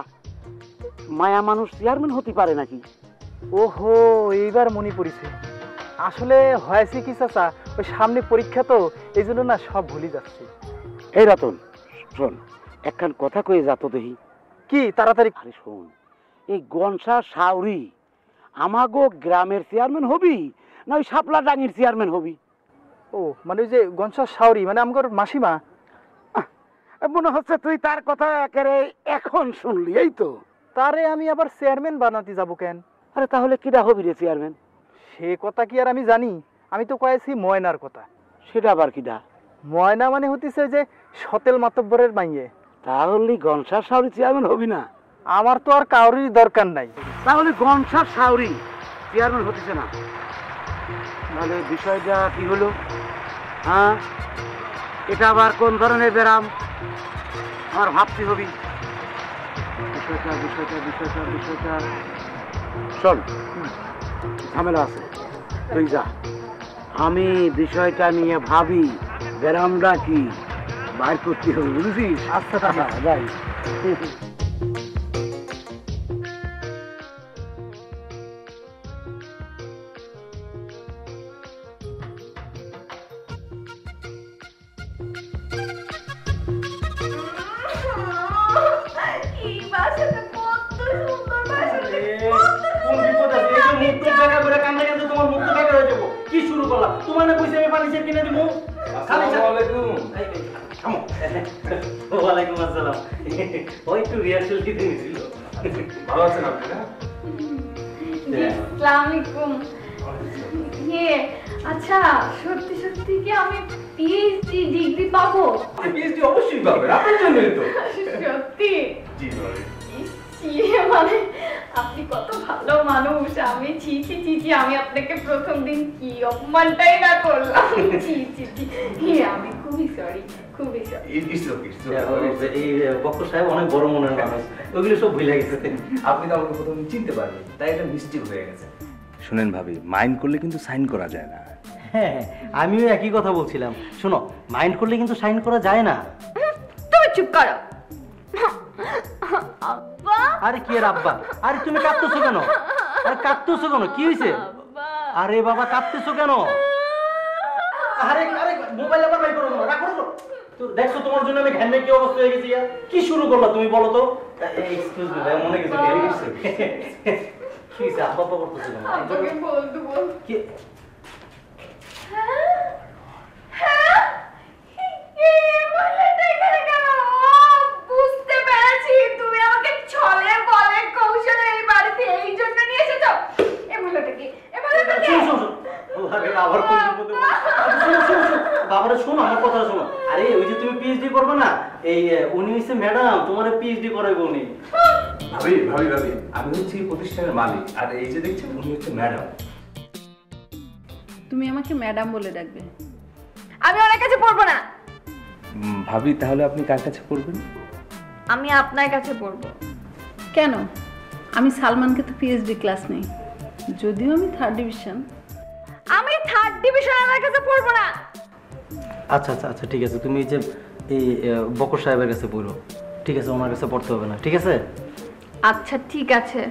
[SPEAKER 12] মায়া মানুষ চেয়ারম্যান হতে পারে নাকি?
[SPEAKER 4] ওহো, এইবার মনে পড়েছে। আসলে হয়েছে কি চাচা, ওই সামনে পরীক্ষা তো, এই জন্য না সব ভুলে যাচ্ছি।
[SPEAKER 12] এই রতন শোন, একখান কথা কয়ে যাত দেখি।
[SPEAKER 4] কি তাড়াতাড়ি?
[SPEAKER 12] আরে শোন, এই গনসা সাউরি আমাগো গ্রামের চেয়ারম্যান হবি না ওই শাপলা ডাঙ্গির চেয়ারম্যান হবি?
[SPEAKER 4] ও মানে ওই যে গনসা সাউরি মানে আমার মাসিমা?
[SPEAKER 12] মনে হচ্ছে তুই তার কথা একেবারে এখন শুনলি। এই তো,
[SPEAKER 4] তারে আমি আবার চেয়ারম্যান বানাতে যাব কেন?
[SPEAKER 12] আরে তাহলে কিরা হবি রে চেয়ারম্যান?
[SPEAKER 4] সে কথা কি আর আমি জানি? আমি তো কয়েছি ময়নার কথা।
[SPEAKER 12] সেটা আবার কিডা?
[SPEAKER 4] ময়না মানে হতিছে যে সতেল মাতব্বরের মাইয়ে।
[SPEAKER 12] তাহলে গনসা সাউরি চেয়ারম্যান হবি না?
[SPEAKER 4] আমার তো আর কাউরির দরকার নাই।
[SPEAKER 12] তাহলে গনসা সাউরি চেয়ারম্যান হতেছে না? তাহলে বিষয়টা কি হলো? হ্যাঁ, এটা আবার কোন ধরনের ব্যারাম আমার ভাবতে হবি। বিষয়টা শোন, ঝামেলা আছে, তুই যা, আমি বিষয়টা নিয়ে ভাবি ব্যারামটা কি বাইর করতে হবে, বুঝেছিস?
[SPEAKER 4] আচ্ছা
[SPEAKER 12] যাই।
[SPEAKER 4] কি শুরু করলাম? তোমার না কইছে আমি ফার্নিচার কিনে দিব? আসসালামু আলাইকুম। থামো। ওয়ালাইকুম আসসালাম। ওই একটু রিহার্সাল দিতে নিছিল। ভালো আছেন আপনি না?
[SPEAKER 5] আসসালামু আলাইকুম। আচ্ছা, সত্যি কি আমি পিএইচডি ডিগ্রি পাবো?
[SPEAKER 7] পিএইচডি অবশ্যই পাবেন, আপনার জন্যই তো।
[SPEAKER 5] সত্যি?
[SPEAKER 7] জি ভাই।
[SPEAKER 5] মানে আপনি কত ভালো মানুষ। আমি ছি আমি আপনাকে প্রথম দিন কি অপমানটাই না করলাম। আমি খুবই সরি।
[SPEAKER 4] এই বক্কর সাহেব অনেক বড় মনের মানুষ, ওগুলো সব ভুলে গেছে।
[SPEAKER 7] আপনি তো আমাকে প্রথমে চিনতে পারবেন, তাই এটা মিস্টেক হয়ে গেছে। শুনেন ভাবি, মাইন্ড করলে কিন্তু সাইন করা যায় না।
[SPEAKER 4] হ্যাঁ, আমিও একই কথা বলছিলাম। শোনো, মাইন্ড করলে কিন্তু সাইন করা যায় না।
[SPEAKER 5] তুমি চুপ করো। আব্বা!
[SPEAKER 4] আরে কি আর আব্বা? আরে তুমি কাঁদতেছো কেন? কি হয়েছে? আরে বাবা কাঁদতেছো কেন? আরে মোবাইল আবার বাই করো না, রাখো। তো দেখছো তোমার জন্য আমি ঘ্যানে কি অবস্থা হয়ে গেছি। কি শুরু করলা তুমি বলো তো? এক্সকিউজ মি ভাই, মনে কিছু নেই। কি হয়েছে? আব্বা করতেছো কেন?
[SPEAKER 5] আব্বাকে বলতো বল।
[SPEAKER 4] কি?
[SPEAKER 5] বুঝতে পেরেছি, তুমি আমাকে ছলে বলে কৌশলে এই বাড়িতে এই জন্য নিয়ে এসেছো। এই মহিলাটা কি?
[SPEAKER 4] আবার কোন বিপদে বাবারে শোনো, আমার কথা শোনো। আরে ওই যে তুমি পিএইচডি করবে না, এই উনি হচ্ছে ম্যাডাম, তোমার পিএইচডি করাইবো উনি।
[SPEAKER 7] ভাবি, আমি হচ্ছি প্রতিষ্ঠানের মালিক, আর এই যে দেখছেন উনি হচ্ছে ম্যাডাম।
[SPEAKER 9] তুমি আমাকে ম্যাডাম বলে ডাকবে।
[SPEAKER 5] আমি ওনার কাছে পড়বো না।
[SPEAKER 7] ভাবি, তাহলে আপনি কার কাছে পড়বেন?
[SPEAKER 5] আমি আপনার কাছে পড়বো।
[SPEAKER 9] কেন? আমি সালমানকে তো পিএইচডি ক্লাস নেই, যদিও আমি 3rd ডিভিশন।
[SPEAKER 5] আমি 3rd ডিভিশন আমার কাছে পড়বো না।
[SPEAKER 4] আচ্ছা ঠিক আছে, তুমি যে এই বকর সাহেবের কাছে পড়ো। ঠিক আছে, ওনার কাছে পড়তে হবে না। ঠিক আছে?
[SPEAKER 5] আচ্ছা ঠিক আছে।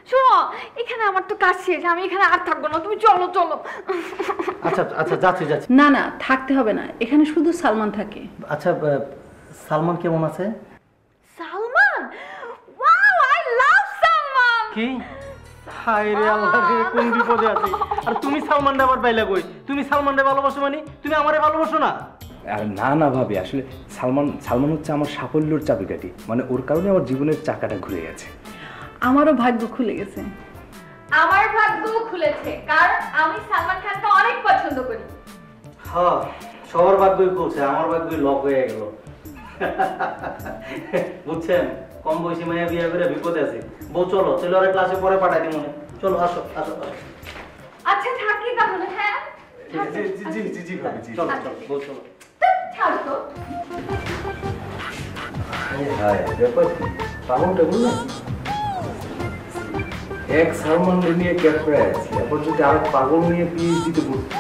[SPEAKER 5] শোনো, এখানে আমার তো কাজ শেষ, আমি এখানে আর থাকবো না, তুমি চলো।
[SPEAKER 4] আচ্ছা যাচ্ছি।
[SPEAKER 9] না থাকতে হবে না, এখানে শুধু সালমান থাকে।
[SPEAKER 4] আচ্ছা, সালমান কেমন আছে?
[SPEAKER 5] Salman? Wow, I love Salman.
[SPEAKER 4] কি? হায় রে আল্লাহ রে, কোন বিপদে আছি। আর তুমি সালমান আবার পাইলা কই? তুমি সালমান ভালোবাসো মানে তুমি আমারে ভালোবাসো না?
[SPEAKER 7] আর না না ভাবি, আসলে সালমান হচ্ছে আমার সাফল্যের চাবিকাঠি, মানে ওর কারণে আমার জীবনের চাকাটা ঘুরে গেছে।
[SPEAKER 9] আমারও ভাগ্য খুলে গেছে।
[SPEAKER 5] আমার ভাগ্যও খুলেছে, কারণ আমি সালমান খানকে অনেক পছন্দ করি।
[SPEAKER 4] হ্যাঁ, সবার ভাগ্যই খুলছে, আমার ভাগ্যই লক হয়ে গেল। বুঝছেন, কম বয়সী মাইয়া বিয়ে করে বিপদে আছে। বউ চলো, চলো আর ক্লাসে পরে পাঠাই দিই মনে। চলো আসো আসো।
[SPEAKER 5] আচ্ছা থাকি তাহলে। হ্যাঁ
[SPEAKER 7] জি জি জি ভাবি, জি
[SPEAKER 4] চলো চলো, বউ চলো।
[SPEAKER 5] ছাড়ো তো।
[SPEAKER 7] হ্যাঁ, ব্যাপার কি পাগলটা বল না, এক সালমান নিয়ে ক্যাপড়ে আছে, এখন যদি আর পাগল নিয়ে পিএইচডি তে ভর্তি।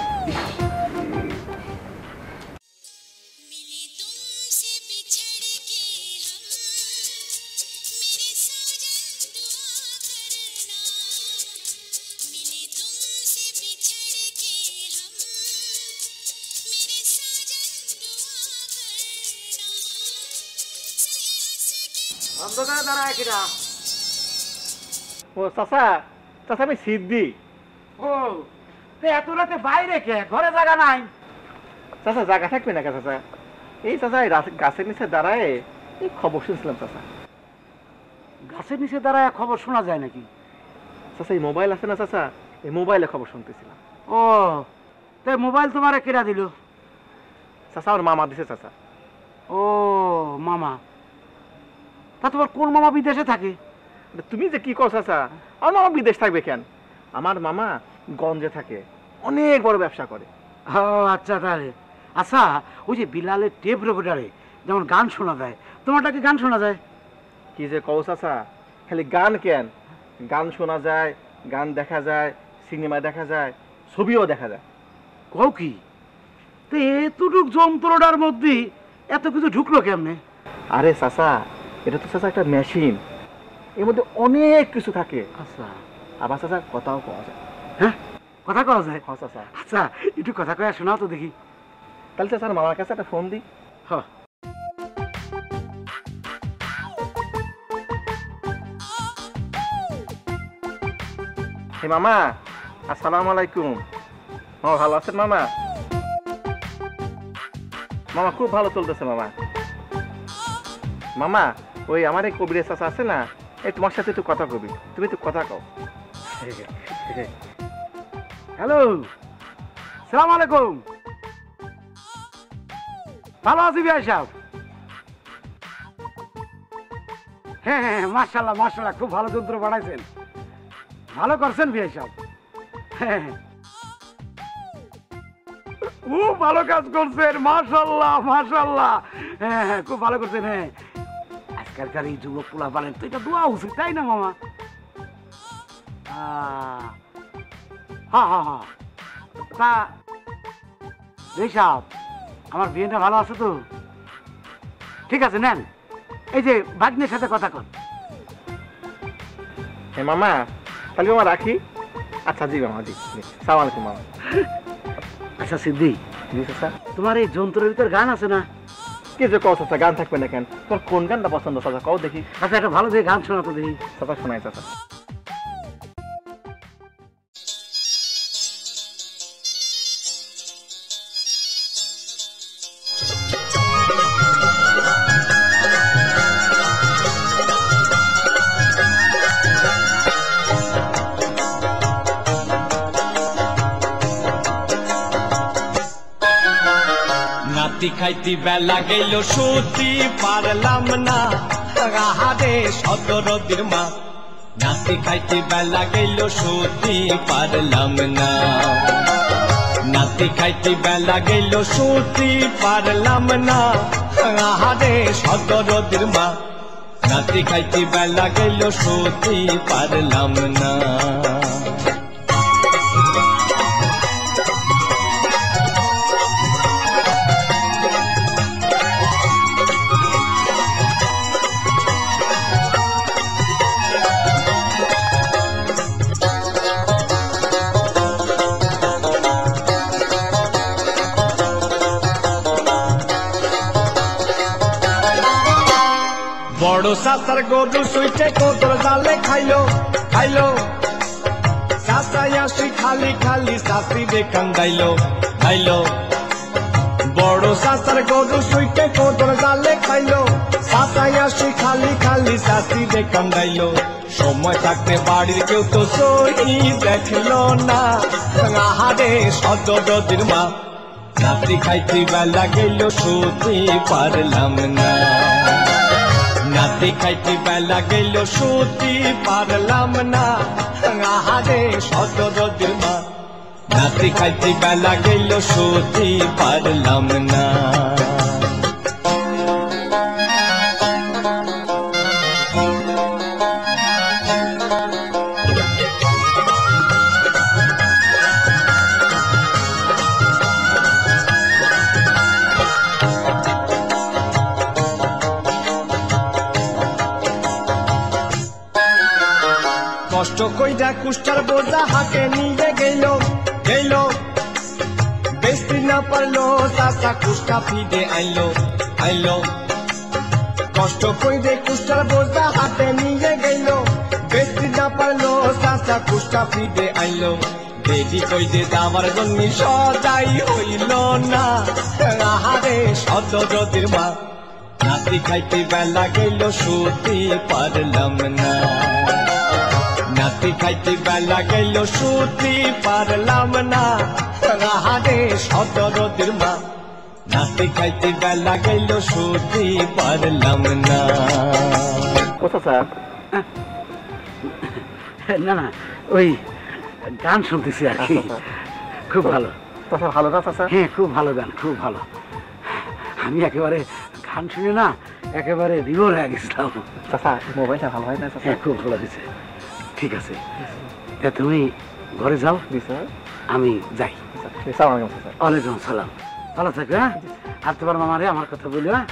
[SPEAKER 12] অন্ধকারে দাঁড়ায় কিনা?
[SPEAKER 8] ও চাচা, চাচা আমি সিদ্ধি।
[SPEAKER 12] ও তো এত রাতে বাইরে কে? ঘরে জায়গা নাই?
[SPEAKER 8] চাচা জায়গা থাকবে না চাচা? এই চাচা গাছের নিচে দাঁড়ায় এই খবর শুনছিলাম চাচা।
[SPEAKER 12] গাছের নিচে দাঁড়ায় খবর শোনা যায় নাকি?
[SPEAKER 8] চাচা এই মোবাইল আছে না চাচা, এই মোবাইলে খবর শুনতেছিলাম।
[SPEAKER 12] ও তো মোবাইল তোমারে কেনা দিল?
[SPEAKER 8] চাচা আমার মামা দিছে চাচা।
[SPEAKER 12] ও মামা, তা তোমার কোন মামা বিদেশে থাকে?
[SPEAKER 8] তুমি যে কি কর চাচা, আমার মামা বিদেশ থাকবে কেন? আমার মামা গঞ্জে থাকে, অনেক বড় ব্যবসা করে।
[SPEAKER 12] ও আচ্ছা তাহলে। আচ্ছা ওই যে বিলালের টেপ রেকর্ডারে যেমন গান শোনা যায়, তোমারটাকে গান শোনা যায়?
[SPEAKER 8] কি যে কও চাচা, খালি গান কেন, গান শোনা যায়, গান দেখা যায়, সিনেমা দেখা যায়, ছবিও দেখা যায়।
[SPEAKER 12] কও কি? তো এতটুক যন্ত্রটার মধ্যে এত কিছু ঢুকলো কেমনে?
[SPEAKER 8] আরে চাচা, এটা তো চাচা একটা মেশিন, এর মধ্যে অনেক কিছু থাকে।
[SPEAKER 12] আচ্ছা,
[SPEAKER 8] আবার চাচা কথাও পাওয়া যায়।
[SPEAKER 12] হ্যাঁ কথা কওয়া যায়?
[SPEAKER 8] হ্যাঁ চাচা।
[SPEAKER 12] আচ্ছা একটু কথা কয়ে শোনাও তো দেখি।
[SPEAKER 8] তাহলে চাচার মামার কাছে একটা ফোন দিই।
[SPEAKER 12] হ্যাঁ
[SPEAKER 8] হে মামা, আসসালামু আলাইকুম। মামা ভালো আছেন মামা? মামা খুব ভালো চলতেছে মামা। মামা ওই আমার এই কবিরের চাচা আছে না, এই তোমার সাথে একটু কথা কবি, তুমি একটু কথা কও।
[SPEAKER 12] হ্যালো, সালাম আলাইকুম। ভালো আছি ভাই সাহেব? হ্যাঁ হ্যাঁ মাশাআল্লাহ মাশাআল্লাহ, খুব ভালো যন্ত্র বানাইছেন, ভালো করছেন ভাই সাহেব। হ্যাঁ খুব ভালো কাজ করছেন, মাশাআল্লাহ মাশাআল্লাহ। হ্যাঁ হ্যাঁ খুব ভালো করছেন। হ্যাঁ আজকালকার এই যুবক পোলা বলেন তো, এটা দোয়া উচিত তাই না মামা? হ্যাঁ হ্যাঁ হ্যাঁ। তা ভাই সাহেব আমার বিয়েটা ভালো আছে তো? ঠিক আছে নেন, এই যে ভাগ্নের সাথে কথা কন।
[SPEAKER 8] হ্যাঁ মামা, তাহলে মামা রাখি। আচ্ছা জি মামা, জি সালাম আলাইকুম মামা।
[SPEAKER 12] আচ্ছা সিদ্ধি, তোমার এই যন্ত্রের ভিতর গান আছে না?
[SPEAKER 8] কি যে কও চাচা, গান থাকবে না কেন? তোমার কোন গানটা পছন্দ চাচা কও দেখি।
[SPEAKER 12] আচ্ছা একটা ভালো দিয়ে গান শোনা তো দেখি।
[SPEAKER 8] চাচা শোনাই চাচা।
[SPEAKER 13] খাইতে বেলা গেল সত্যি পারলাম না, আহারে সদরদির মা। নাতি খাইতে বেলা গেল সত্যি পারলাম না, নাতি খাইতে বেলা গেল সত্যি পারলাম না, আহারে সদরদির মা। নাতি খাইতে বেলা গেল সত্যি পারলাম না। বড় সাতার গরু সুইটে কোদর জালে খাইলো খাইলো, সাতাই আসি খালি খালি শাস্তি দে কান্দাইলো খাইলো বড় সাসার গরু সুইটে কোদর জালে খাইলো সাতাই আসি খালি খালি শাস্তি দে কান্দাইলো সময় থাকতে বাড়ির কেউ তো সই দেখলো না আহারে সদরদির মা নাতি খাইতে বেলা গেল শুতে পারলাম না নাতি খাইতে বেলা গেল শুতে পারলাম না আহারে সদরদির মা নাতি খাইতে বেলা গেল শুতে পারলাম না কষ্ট কইরা কুষ্টার বোঝা হাতে নিয়ে গেল গেল বেশি না পারলো চাচা কুষ্টা ফিরে আইলো আইলো কষ্ট কইরে কুষ্টার বোঝা হাতে নিয়ে গেল বেশি না পারলো চাচা কুষ্টা ফিরে আইলো দেরি কইরে যাওয়ার জন্য সদাই হইল না আহারে সদরদির মা নাতি খাইতে বেলা গেল শুতে পারলাম না নাতি খাইতে বেলা গেল শুতে পারলাম না আহারে সদরদির মা নাতি খাইতে বেলা গেল শুতে পারলাম না
[SPEAKER 12] কোথা স্যার না না ওই গান শুনতেছি আর কি খুব ভালো
[SPEAKER 8] ভালো না স্যার
[SPEAKER 12] হ্যাঁ খুব ভালো গান খুব ভালো আমি একেবারে গান শুনে না একেবারে বিভোর হয়ে গেছিলাম
[SPEAKER 8] মোবাইলটা ভালো হয় না
[SPEAKER 12] হ্যাঁ খুব ভালো দিছে ঠিক আছে তুমি ঘরে যাও আমি যাই ওয়ালাইকুম সালাম ভালো থাকবে হ্যাঁ আর তোমার মামারে আমার কথা বলি হ্যাঁ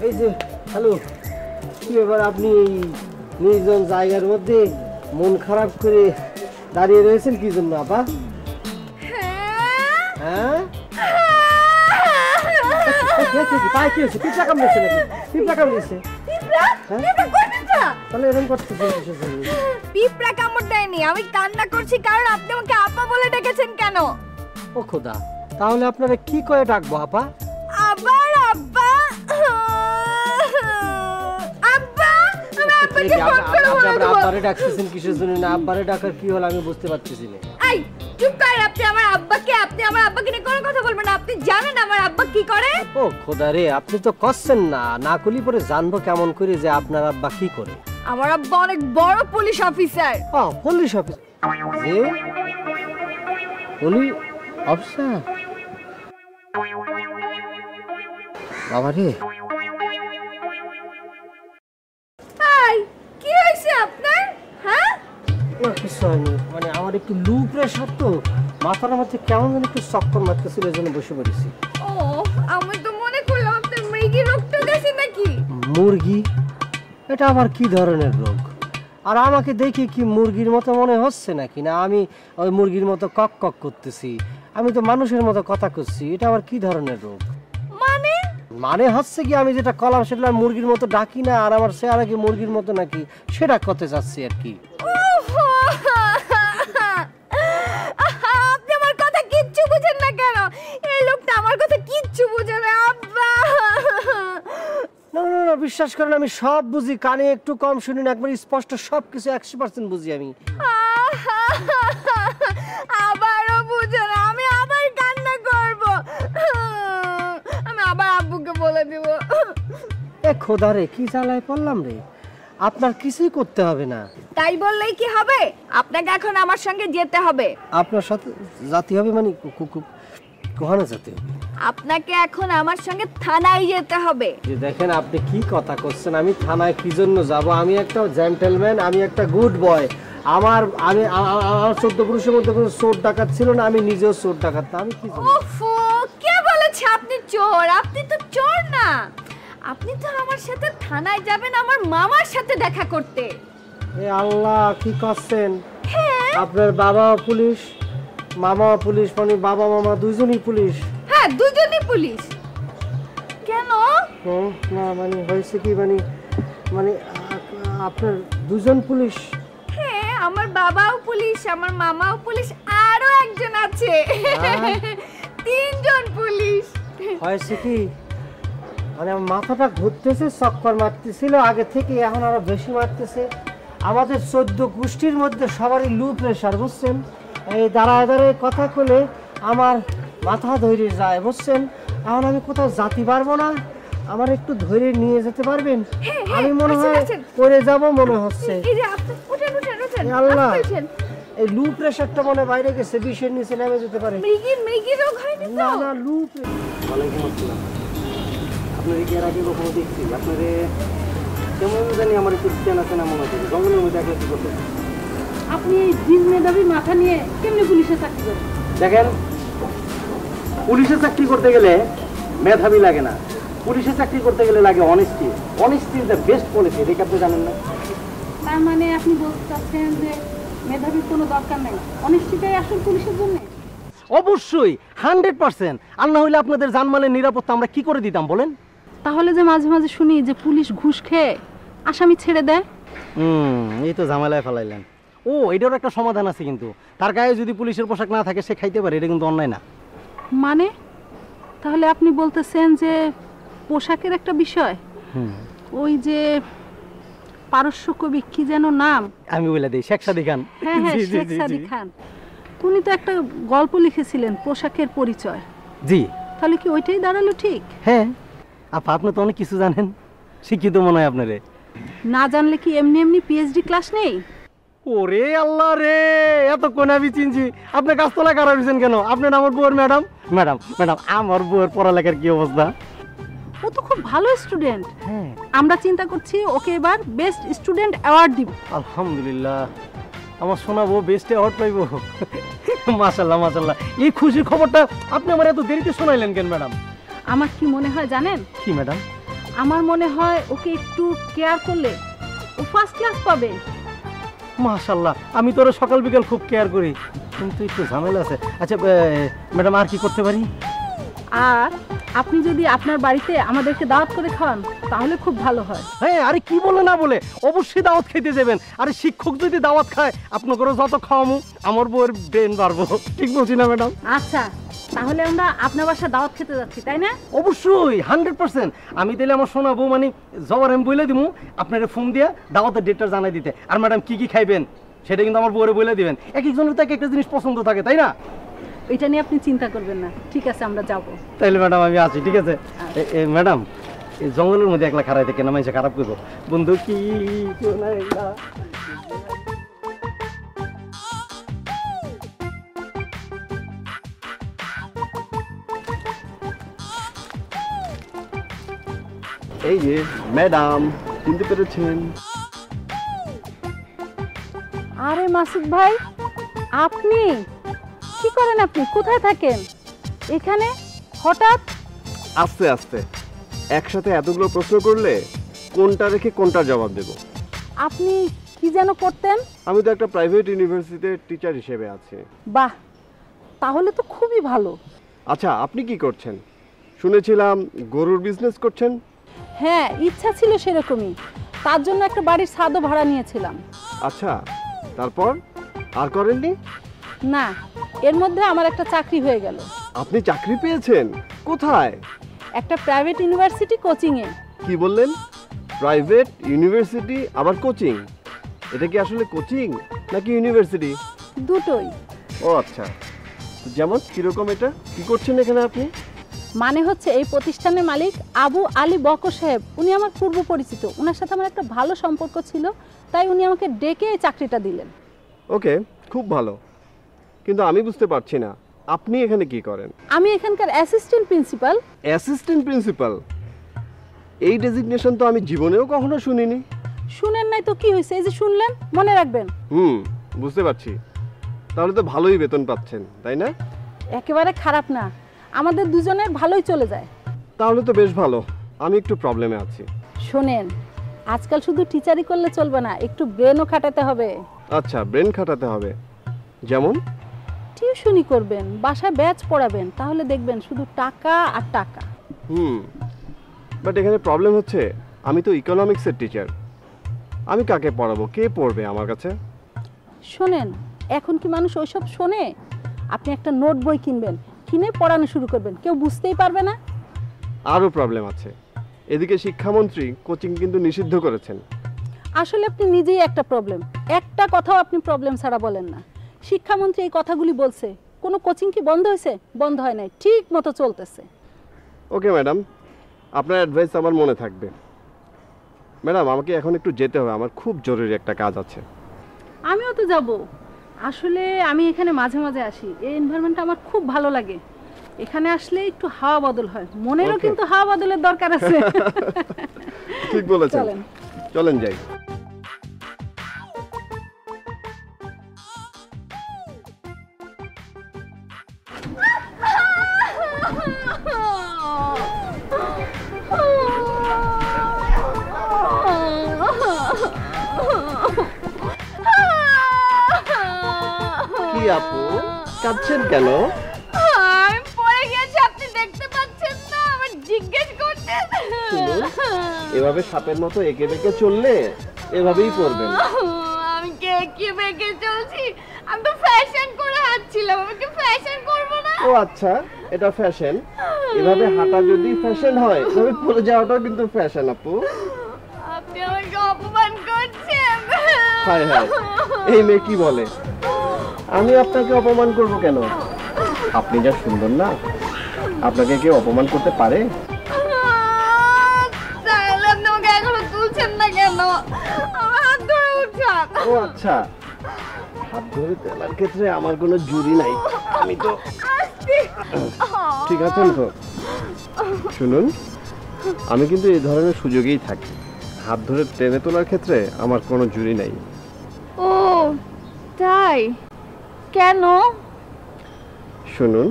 [SPEAKER 11] এই যে হ্যালো কি ব্যাপার আপনি এই নির্জন জায়গার মধ্যে মন খারাপ করে দাঁড়িয়ে রয়েছেন কি জন্য আপা হ্যাঁ পায়ে কি হয়েছে পিঁপড়া কামড়েছে নাকি পিঁপড়া কামড়েছে তাহলে এরকম করতেছেন কিসের জন্য
[SPEAKER 6] পিঁপড়া কামড় দেয়নি আমি কান্না করছি কারণ আপনি আমাকে আপা বলে ডেকেছেন কেন
[SPEAKER 11] ও খোদা তাহলে আপনারা কি করে ডাকবো আপা
[SPEAKER 6] আবার আব্বা আব্বা আমি আব্বাকে ফোন করে বলবো
[SPEAKER 11] আব্বারে ডাকতেছেন কিসের জন্য না আব্বারে ডাকার কি হলো আমি বুঝতে পারতেছি না
[SPEAKER 6] এই চুপ কর আপনি আমার আব্বাকে নিয়ে কোনো কথা বলবেন না আপনি জানেন আমার আব্বা কি করে
[SPEAKER 11] ও খোদা রে আপনি তো করছেন না না কলি পরে জানবো কেমন করে যে আপনার আব্বা কি করে
[SPEAKER 6] আমার আব্বা অনেক বড় পুলিশ অফিসার
[SPEAKER 11] ও পুলিশ অফিসার যে পুলিশ অফিসার বাবা রে
[SPEAKER 6] এই কি হইছে আপনার হ্যাঁ
[SPEAKER 11] কিছু হয়নি মানে আমার একটু লো প্রেশার তো মাথার মধ্যে কেমন যেন একটু চক্কর মারতেছিল এই জন্য বসে পড়েছি
[SPEAKER 6] ও আমি তো মনে করলাম আপনার মৃগী রোগটা গেছে নাকি
[SPEAKER 11] মুরগি এটা আবার কি ধরনের রোগ আর আমাকে দেখে কি মুরগির মতো মনে হচ্ছে নাকি না আমি ওই মুরগির মতো কক কক করতেছি আমি তো মানুষের মতো কথা করছি এটা আবার কি ধরনের রোগ
[SPEAKER 6] মানে
[SPEAKER 11] মানে হচ্ছে কি আমি যেটা কলাম সেটা মুরগির মতো ডাকি না আর আমার চেহারা কি মুরগির মতো নাকি সেটা করতে চাচ্ছি আর কি
[SPEAKER 6] আপনি আমার কথা কিচ্ছু বুঝেন না কেন এই লোকটা আমার কথা কিচ্ছু বুঝে না আব্বা
[SPEAKER 11] না না না বিশ্বাস করেন আমি সব বুঝি কানে একটু কম শুনি না একবার স্পষ্ট সবকিছু 100% বুঝি আমি
[SPEAKER 6] আবারও বুঝে না আমি আবার কান্না করব আমি আবার আব্বুকে বলে দিব
[SPEAKER 11] এ খোদা রে কি জ্বালায় পড়লাম রে আপনার কিছুই করতে হবে না
[SPEAKER 6] তাই বললেই কি হবে আপনাকে এখন আমার সঙ্গে যেতে হবে
[SPEAKER 11] আপনার সাথে জাতি হবে মানে কোহানে যেতে হবে
[SPEAKER 6] আপনাকে এখন আমার সঙ্গে থানায় যেতে হবে
[SPEAKER 11] যে দেখেন আপনি কি কথা করছেন আমি থানায় কি জন্য যাব আমি একটা জেন্টলম্যান আমি একটা গুড বয় আমার 14 পুরুষের মধ্যে কোনো চোর ডাকাত ছিল না, আমি নিজেও চোর ডাকাত না। আমি কি জানি?
[SPEAKER 6] ওফো, কে বলেছে আপনি চোর? আপনি তো চোর না, আপনি তো আমার সাথে থানায় যাবেন আমার মামার সাথে দেখা করতে।
[SPEAKER 11] এ আল্লাহ, কি করছেন? আপনার বাবাও পুলিশ, মামাও পুলিশ, মানে বাবা মামা দুইজনই পুলিশ?
[SPEAKER 6] হ্যাঁ, দুইজনই পুলিশ। কেন?
[SPEAKER 11] না মানে হয়েছে কি, মানে মানে আপনার দুজন পুলিশ?
[SPEAKER 6] হ্যাঁ, আমার বাবাও পুলিশ, আমার মামাও পুলিশ, আরো একজন আছে, 3 জন পুলিশ।
[SPEAKER 11] হয়েছে কি, মানে আমার মাথাটা ঘুরতেছে, চক্কর মারতেছিল আগে থেকে, এখন আরো বেশি মারতেছে। আমাদের 14 গোষ্ঠীর মধ্যে সবারই লো প্রেশার, বুঝছেন? এই দাঁড়ায় দাঁড়ায় কথা বলে আমার মাথা ধরে যায়, বুঝছেন? এখন আমি কোথাও যেতে পারবো না, আমার একটু ধরে নিয়ে যেতে পারবেন? আমি মনে হয় পড়ে যাব মনে হচ্ছে। আল্লাহ, এই লো প্রেশারটা মনে বাইরে গেছে, বিষের নিচে নেমে যেতে পারে।
[SPEAKER 6] মৃগী রোগ হয়নি তো?
[SPEAKER 11] না না, লো প্রেশার। ওয়ালাইকুম আসসালাম। আপনার কি এর আগে কখনো দেখছি? আপনারে কেমন জানি আমার একটু চেনা চেনা মনে হচ্ছে। জঙ্গলের মধ্যে একলা কি করতে?
[SPEAKER 9] আপনি এই দিন মেধাবী মাথা নিয়ে কেমনে পুলিশে চাকরি করেন?
[SPEAKER 4] দেখেন, পুলিশে চাকরি করতে গেলে মেধাবী লাগে না, পুলিশে চাকরি করতে গেলে লাগে honesty. Honesty is the best policy, এটা আপনি জানেন না?
[SPEAKER 9] তার মানে আপনি বলতে চাচ্ছেন যে মেধাবীর কোনো দরকার নেই, অনিশ্চিতই আসল পুলিশের জন্য?
[SPEAKER 4] অবশ্যই 100%। আর না হইলে আপনাদের জানমালের নিরাপত্তা আমরা কি করে দিতাম বলেন?
[SPEAKER 9] তাহলে যে মাঝে মাঝে শুনি যে পুলিশ ঘুষ খেয়ে আসামি ছেড়ে দেয়।
[SPEAKER 4] এই তো ঝামেলায় ফেলাইলেন। ও, এটারও একটা সমাধান আছে, কিন্তু তার গায়ে যদি পুলিশের পোশাক না থাকে সে খাইতে পারে, এটা কিন্তু অন্যায় না।
[SPEAKER 9] মানে তাহলে আপনি বলতেছেন যে পোশাকের একটা বিষয়, ওই যে পারস্য কবি কি যেন নাম,
[SPEAKER 4] আমি বলে দিই, শেখ সাদী খান।
[SPEAKER 9] হ্যাঁ হ্যাঁ, শেখ সাদী খান, উনি তো একটা গল্প লিখেছিলেন পোশাকের পরিচয়।
[SPEAKER 4] জি।
[SPEAKER 9] তাহলে কি ওইটাই দাঁড়ালো ঠিক?
[SPEAKER 4] হ্যাঁ, আপনি তো অনেক কিছু জানেন, শিক্ষিত মনে হয় আপনারে।
[SPEAKER 9] না জানলে কি এমনি এমনি পিএইচডি ক্লাস নেই?
[SPEAKER 4] ওরে আল্লাহ রে, এতক্ষণ আমি চিনছি। আপনি গাছতলা কারা হয়েছেন কেন? আপনার আমার বউয়ের ম্যাডাম। ম্যাডাম ম্যাডাম আমার বউয়ের পড়ালেখার কি অবস্থা?
[SPEAKER 9] ও তো খুব ভালো স্টুডেন্ট। হ্যাঁ, আমরা চিন্তা করছি ওকে এবার বেস্ট স্টুডেন্ট অ্যাওয়ার্ড দিব।
[SPEAKER 4] আলহামদুলিল্লাহ, আমার সোনা বউ বেস্ট অ্যাওয়ার্ড পাইব। মাশাআল্লাহ মাশাআল্লাহ। এই খুশির খবরটা আপনি আমার এত দেরিতে শোনাইলেন কেন ম্যাডাম?
[SPEAKER 9] আমার কি মনে হয় জানেন?
[SPEAKER 4] কি ম্যাডাম?
[SPEAKER 9] আমার মনে হয় ওকে একটু কেয়ার করলে ও ফার্স্ট ক্লাস পাবে।
[SPEAKER 4] মাশাআল্লাহ, আমি তো সকাল বিকাল খুব কেয়ার করি, কিন্তু একটু ঝামেলা আছে। আচ্ছা ম্যাডাম, আর কি করতে পারি?
[SPEAKER 9] আর আপনি যদি আপনার বাড়িতে আমাদেরকে দাওয়াত করে খাওয়ান তাহলে খুব ভালো হয়।
[SPEAKER 4] হ্যাঁ, আরে কি বলে না বলে, অবশ্যই দাওয়াত খেতে যাবেন। আরে শিক্ষক যদি দাওয়াত খায়, আপনাকে যত খাওয়ামু আমার বউয়ের ব্রেন বাড়বো। ঠিক বলছি না ম্যাডাম?
[SPEAKER 9] আচ্ছা, তাহলে আমরা আপনার বাসায় দাওয়াত খেতে যাচ্ছি, তাই না?
[SPEAKER 4] অবশ্যই 100%। আমি তাহলে আমার সোনা বউ মানে জবার আমি বলে দিব, আপনারা ফোন দিয়ে দাওয়াতের ডেটটা জানাই দিতে। আর ম্যাডাম কি কি খাইবেন সেটা কিন্তু আমার বউরে বলে দিবেন। এক একজনের তো এক একটা জিনিস পছন্দ থাকে, তাই না?
[SPEAKER 9] এটা নিয়ে আপনি চিন্তা করবেন না। ঠিক আছে, আমরা যাব।
[SPEAKER 4] তাইলে ম্যাডাম আমি আছি, ঠিক আছে? ম্যাডাম, এই জঙ্গলের মধ্যে একলা খারাই থেকে না, মানুষে খারাপ করবো। বন্ধু কি
[SPEAKER 14] এই যে ম্যাডাম, চিনতে পেরেছেন?
[SPEAKER 9] আরে মাসুদ ভাই, আপনি কি করেন? আপনি কোথায় থাকেন এখানে হঠাৎ?
[SPEAKER 14] আস্তে আস্তে একসাথে এতগুলো প্রশ্ন করলে কোনটা রেখে কোনটার জবাব দেব?
[SPEAKER 9] আপনি কি যেন করতেন?
[SPEAKER 14] আমি তো একটা প্রাইভেট ইউনিভার্সিটিতে টিচার হিসেবে আছি।
[SPEAKER 9] বাহ, তাহলে তো খুবই ভালো।
[SPEAKER 14] আচ্ছা, আপনি কি করছেন? শুনেছিলাম গরুর বিজনেস করছেন।
[SPEAKER 9] হ্যাঁ, ইচ্ছা ছিল সেরকমই, তার জন্য একটা বাড়ির ছাদও ভাড়া নিয়েছিলাম।
[SPEAKER 14] আচ্ছা, তারপর আর করেননি?
[SPEAKER 9] না, এর মধ্যে আমার একটা চাকরি হয়ে গেল।
[SPEAKER 14] আপনি চাকরি পেয়েছেন? কোথায়?
[SPEAKER 9] একটা প্রাইভেট ইউনিভার্সিটি কোচিংয়ে।
[SPEAKER 14] কি বললেন? প্রাইভেট ইউনিভার্সিটি আবার কোচিং? এটা কি আসলে কোচিং নাকি ইউনিভার্সিটি?
[SPEAKER 9] দুটোই।
[SPEAKER 14] ও আচ্ছা, যেমন কিরকম? এটা কি করছেন এখানে আপনি?
[SPEAKER 9] মানে হচ্ছে এই প্রতিষ্ঠানের মালিক আবু আলী বকর সাহেব, উনি আমার পূর্ব পরিচিত। ওনার সাথে আমার একটা ভালো সম্পর্ক ছিল, তাই উনি আমাকে ডেকে এই চাকরিটা দিলেন।
[SPEAKER 14] ওকে, খুব ভালো, কিন্তু আমি বুঝতে পারছি না আপনি এখানে কি করেন?
[SPEAKER 9] আমি এখানকার অ্যাসিস্ট্যান্ট প্রিন্সিপাল।
[SPEAKER 14] Assistant principal? এই ডেজিগনেশন তো আমি জীবনেও কখনো শুনিনি।
[SPEAKER 9] শুনেন নাই তো কি হয়েছে? এই যে শুনলেন, মনে রাখবেন।
[SPEAKER 14] বুঝতে পারছি। তাহলে তো ভালোই বেতন পাচ্ছেন, তাই না?
[SPEAKER 9] একেবারে খারাপ না, আমাদের দুজনের ভালোই চলে যায়।
[SPEAKER 14] তাহলে তো বেশ ভালো। আমি একটু প্রবলেমে আছি।
[SPEAKER 9] শোনেন, আজকাল শুধু টিচারি করলে চলবে না, একটু ব্রেনও খাটাতে হবে।
[SPEAKER 14] আচ্ছা, ব্রেন খাটাতে হবে। যেমন?
[SPEAKER 9] টিউশনি করবেন, বাসায় ব্যাচ পড়াবেন, তাহলে দেখবেন শুধু টাকা আর টাকা।
[SPEAKER 14] বাট এখানে প্রবলেম হচ্ছে আমি তো ইকোনমিক্সের টিচার। আমি কাকে পড়াবো? কে পড়বে আমার কাছে?
[SPEAKER 9] শোনেন, এখন কি মানুষ ওইসব শোনে? আপনি একটা নোট বই কিনবেন, কিনে পড়ানো শুরু করবেন, কেউ বুঝতেই পারবে না।
[SPEAKER 14] আরও প্রবলেম আছে। এদিকে শিক্ষামন্ত্রী কোচিং কিন্তু নিষিদ্ধ করেছেন।
[SPEAKER 9] আসলে আপনি নিজেই একটা প্রবলেম। একটা কথাও আপনি প্রবলেম ছাড়া বলেন না। শিক্ষামন্ত্রী এই কথাগুলি বলছে, কোনো কোচিং কি বন্ধ হয়েছে? বন্ধ হয় নাই, ঠিক মতো চলতেছে।
[SPEAKER 14] ওকে ম্যাডাম, আপনার অ্যাডভাইস আমার মনে থাকবে। ম্যাডাম, আমাকে এখন একটু যেতে হবে, আমার খুব জরুরি একটা কাজ আছে।
[SPEAKER 9] আমিও তো যাব। আসলে আমি এখানে মাঝে মাঝে আসি, এই এনভায়রনমেন্টটা আমার খুব ভালো লাগে। এখানে আসলে একটু হাওয়া বদল হয়, মনেরও কিন্তু হাওয়া বদলের দরকার আছে।
[SPEAKER 14] ঠিক বলেছেন, চলেন যাই। কি আপু, কাঁদছেন কেন?
[SPEAKER 5] আমি পড়ে গেছি, আপনি দেখতে পাচ্ছেন না? আমার জিজ্ঞেস করছেন।
[SPEAKER 14] এভাবে সাপের মতো এঁকে বেঁকে চললে এভাবেই পড়বেন।
[SPEAKER 5] আমি কি এঁকে বেঁকে চলছি? আমি তো ফ্যাশন করে হাঁটছিলাম, আমি কি ফ্যাশন করব না?
[SPEAKER 14] ও আচ্ছা, এটা ফ্যাশন? এভাবে হাঁটা যদি ফ্যাশন হয়, তবে পড়ে যাওয়াটাও কিন্তু ফ্যাশন আপু।
[SPEAKER 5] আপনি আমাকে অপমান করছেন।
[SPEAKER 14] হায় হায়, এই মেয়ে কি বলে? আমি আপনাকে অপমান করব কেন? আপনি যা সুন্দর না, আপনাকে কেউ অপমান করতে পারে?
[SPEAKER 5] তাহলে আপনি আমাকে এখনো তুলছেন না কেন? আমার হাত ধরে উঠান।
[SPEAKER 14] ও আচ্ছা, হাত ধরে তোলার ক্ষেত্রে আমার কোনো জুরি নাই। আমি তো ঠিক আছেন তো? শুনুন, আমি কিন্তু এই ধরনের সুযোগেই থাকি। হাত ধরে টেনে তোলার ক্ষেত্রে আমার কোনো জুরি নাই।
[SPEAKER 5] ও তাই? কেন?
[SPEAKER 14] শুনুন,